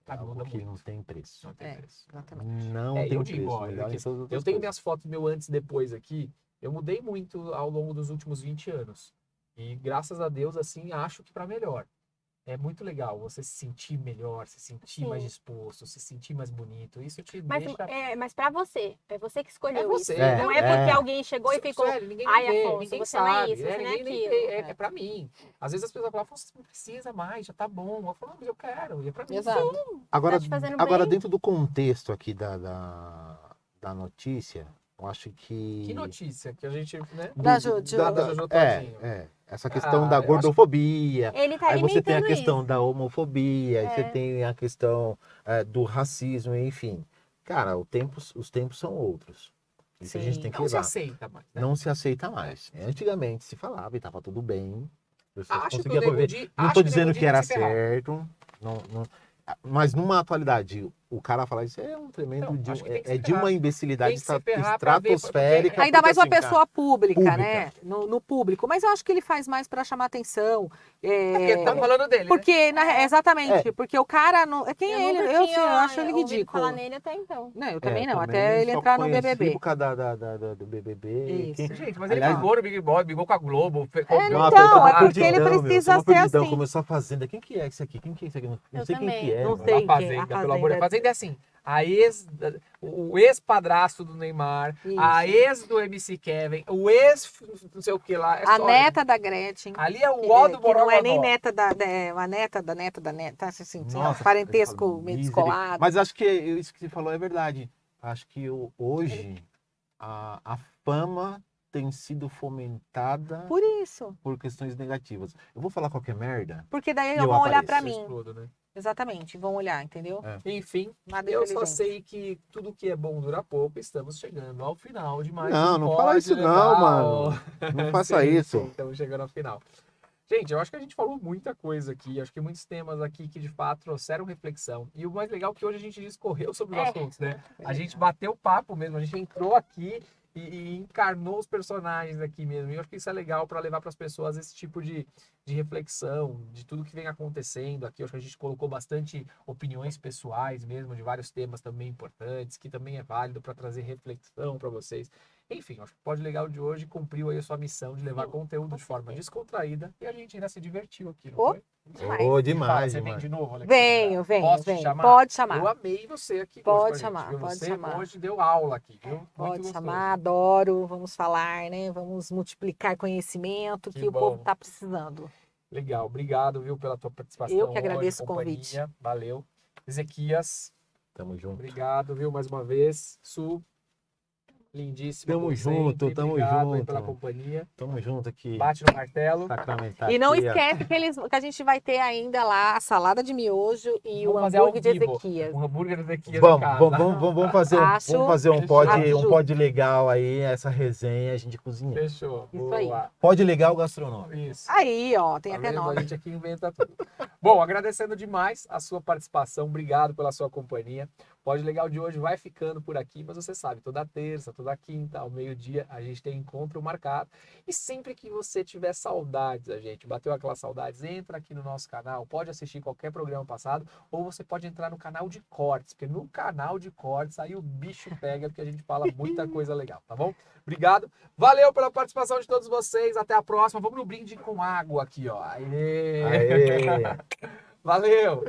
é algo Muda que muito. não tem preço. Não tem É. preço. Exatamente. Não É, tem eu preço. digo, ó, melhor em todas as eu outras tenho coisas. minhas fotos meu antes e depois aqui. Eu mudei muito ao longo dos últimos 20 anos. E graças a Deus, assim, acho que para melhor. é muito legal você se sentir melhor, se sentir mais Sim. disposto, se sentir mais bonito. Isso te Mas, deixa... mas pra você, é você que escolheu É você, isso. é, Não é é. porque alguém chegou e ficou, Sério, ninguém ai, vê, Afonso, ninguém você sabe. não é isso, você não é ninguém nem aquilo. vê, é pra mim. Às vezes as pessoas falam, Afonso, você não precisa mais, já tá bom. Eu falo, mas eu quero, e é pra mim. Exato. Agora, Tá te fazendo agora bem? dentro do contexto aqui da notícia, eu acho que... Que notícia que a gente, né? Da Jojo. Da Jojo Todinho. essa questão da eu acho que- gordofobia. Ele tá Aí você tem a alimentando questão isso. da homofobia, aí você É. tem a questão do racismo, enfim. Cara, os tempos são outros. Isso a gente Sim. tem que Não se levar. aceita mais, né? Não se aceita mais. Antigamente se falava e tava tudo bem. As pessoas Acho que o conseguiam Nego conviver. Di... Não acho tô que o dizendo Nego que Di era tem se ferrar. certo. Mas numa atualidade, o cara falar isso é um tremendo Não, acho que tem que é se de uma ferrar. imbecilidade Tem que se ferrar pra ver, estratosférica. porque- Ainda mais uma assim, cara, pessoa pública, pública. né? No público. Mas eu acho que ele faz mais pra chamar atenção. Porque estão falando dele, né? Porque, É. exatamente, porque o cara não. Quem é ele? nunca Eu, tinha eu acho ele ouvido ridículo. falar nele até então. Não, eu também não, também até ele só entrar no conheci BBB. por causa do BBB. Isso. Gente, mas Aliás, ele brigou no Big Boy, brigou com a Globo. Então, é porque ele precisa uma ser perdidão, assim. começou a Fazenda. Quem que é isso aqui? Quem que é isso aqui? Não Eu sei quem também. que é. Não mano. sei. A quem é, a Fazenda, pelo Fazenda. amor de Deus. A Fazenda é assim, o ex-padrasto do Neymar, a Isso. ex do MC Kevin, o ex não sei o que lá. É A só- neta da Gretchen. Ali é o Que, ó do que não é nem Borogodó. neta uma neta da neta da neta, assim, Nossa, parentesco eu falo, meio misericórdia. descolado. Mas acho que isso que você falou é verdade. Acho que hoje a fama tem sido fomentada Por isso. por questões negativas. Eu vou falar qualquer merda. Porque daí E eu vão olhar apareço, pra Eu mim. explodo, né? Exatamente, vão olhar, entendeu? Enfim, Nada eu só inteligente. sei que tudo que é bom dura pouco. Estamos chegando ao final de mais Não, um não fala Pode isso Levar. não, mano. Não faça Sim, isso. sim, estamos chegando ao final. Gente, eu acho que a gente falou muita coisa aqui. Acho que muitos temas aqui que de fato trouxeram reflexão. E o mais legal é que hoje a gente discorreu sobre os assuntos, né? A gente bateu papo mesmo, a gente entrou aqui e encarnou os personagens aqui mesmo. E eu acho que isso é legal para levar para as pessoas esse tipo de reflexão, de tudo que vem acontecendo aqui. Eu acho que a gente colocou bastante opiniões pessoais mesmo, de vários temas também importantes, que também é válido para trazer reflexão para vocês. Enfim, acho que o Pode Legal de hoje cumpriu aí a sua missão de levar conteúdo de forma descontraída e a gente ainda se divertiu aqui, não Ô, foi? demais. Ô, Fala, demais, você vem demais. de novo, Alexandra? Venho. Posso te Venho. chamar? Pode chamar. Eu amei você aqui Pode hoje com a gente, chamar, viu? pode Você chamar. hoje deu aula aqui, viu? Muito Pode gostoso. chamar, adoro. Vamos falar, né? Vamos multiplicar conhecimento que o bom. povo tá precisando. Legal, obrigado, viu, pela tua participação. Eu que hoje, agradeço o companhia. convite. Valeu. Ezequias, Tamo junto. obrigado, viu, mais uma vez. Su, lindíssima. Tamo como junto, sempre. tamo Obrigado aí junto. pela companhia. Tamo junto aqui. Bate no martelo. Sacramentar E não aqui, ó. esquece que a gente vai ter ainda lá a salada de miojo e Vamos o fazer ao hambúrguer de vivo. Ezequias. Um hambúrguer do Ezequias em Vamos, casa. vamos fazer Acho- vamos fazer um acho. pod legal aí, essa resenha, a gente cozinha. Fechou. Isso aí. Boa. Pod legal gastronômico. Isso. Aí, ó, tem Tá até vendo? A nome. gente aqui inventa tudo. Bom, agradecendo demais a sua participação. Obrigado pela sua companhia. Pode Legal de hoje vai ficando por aqui, mas você sabe, toda terça, toda quinta, ao meio-dia, a gente tem encontro marcado. E sempre que você tiver saudades da gente, bateu aquelas saudades, entra aqui no nosso canal, pode assistir qualquer programa passado, ou você pode entrar no canal de cortes, porque no canal de cortes aí o bicho pega, porque a gente fala muita coisa legal, tá bom? Obrigado. Valeu pela participação de todos vocês. Até a próxima. Vamos no brinde com água aqui, ó. Aê! Aê! Valeu!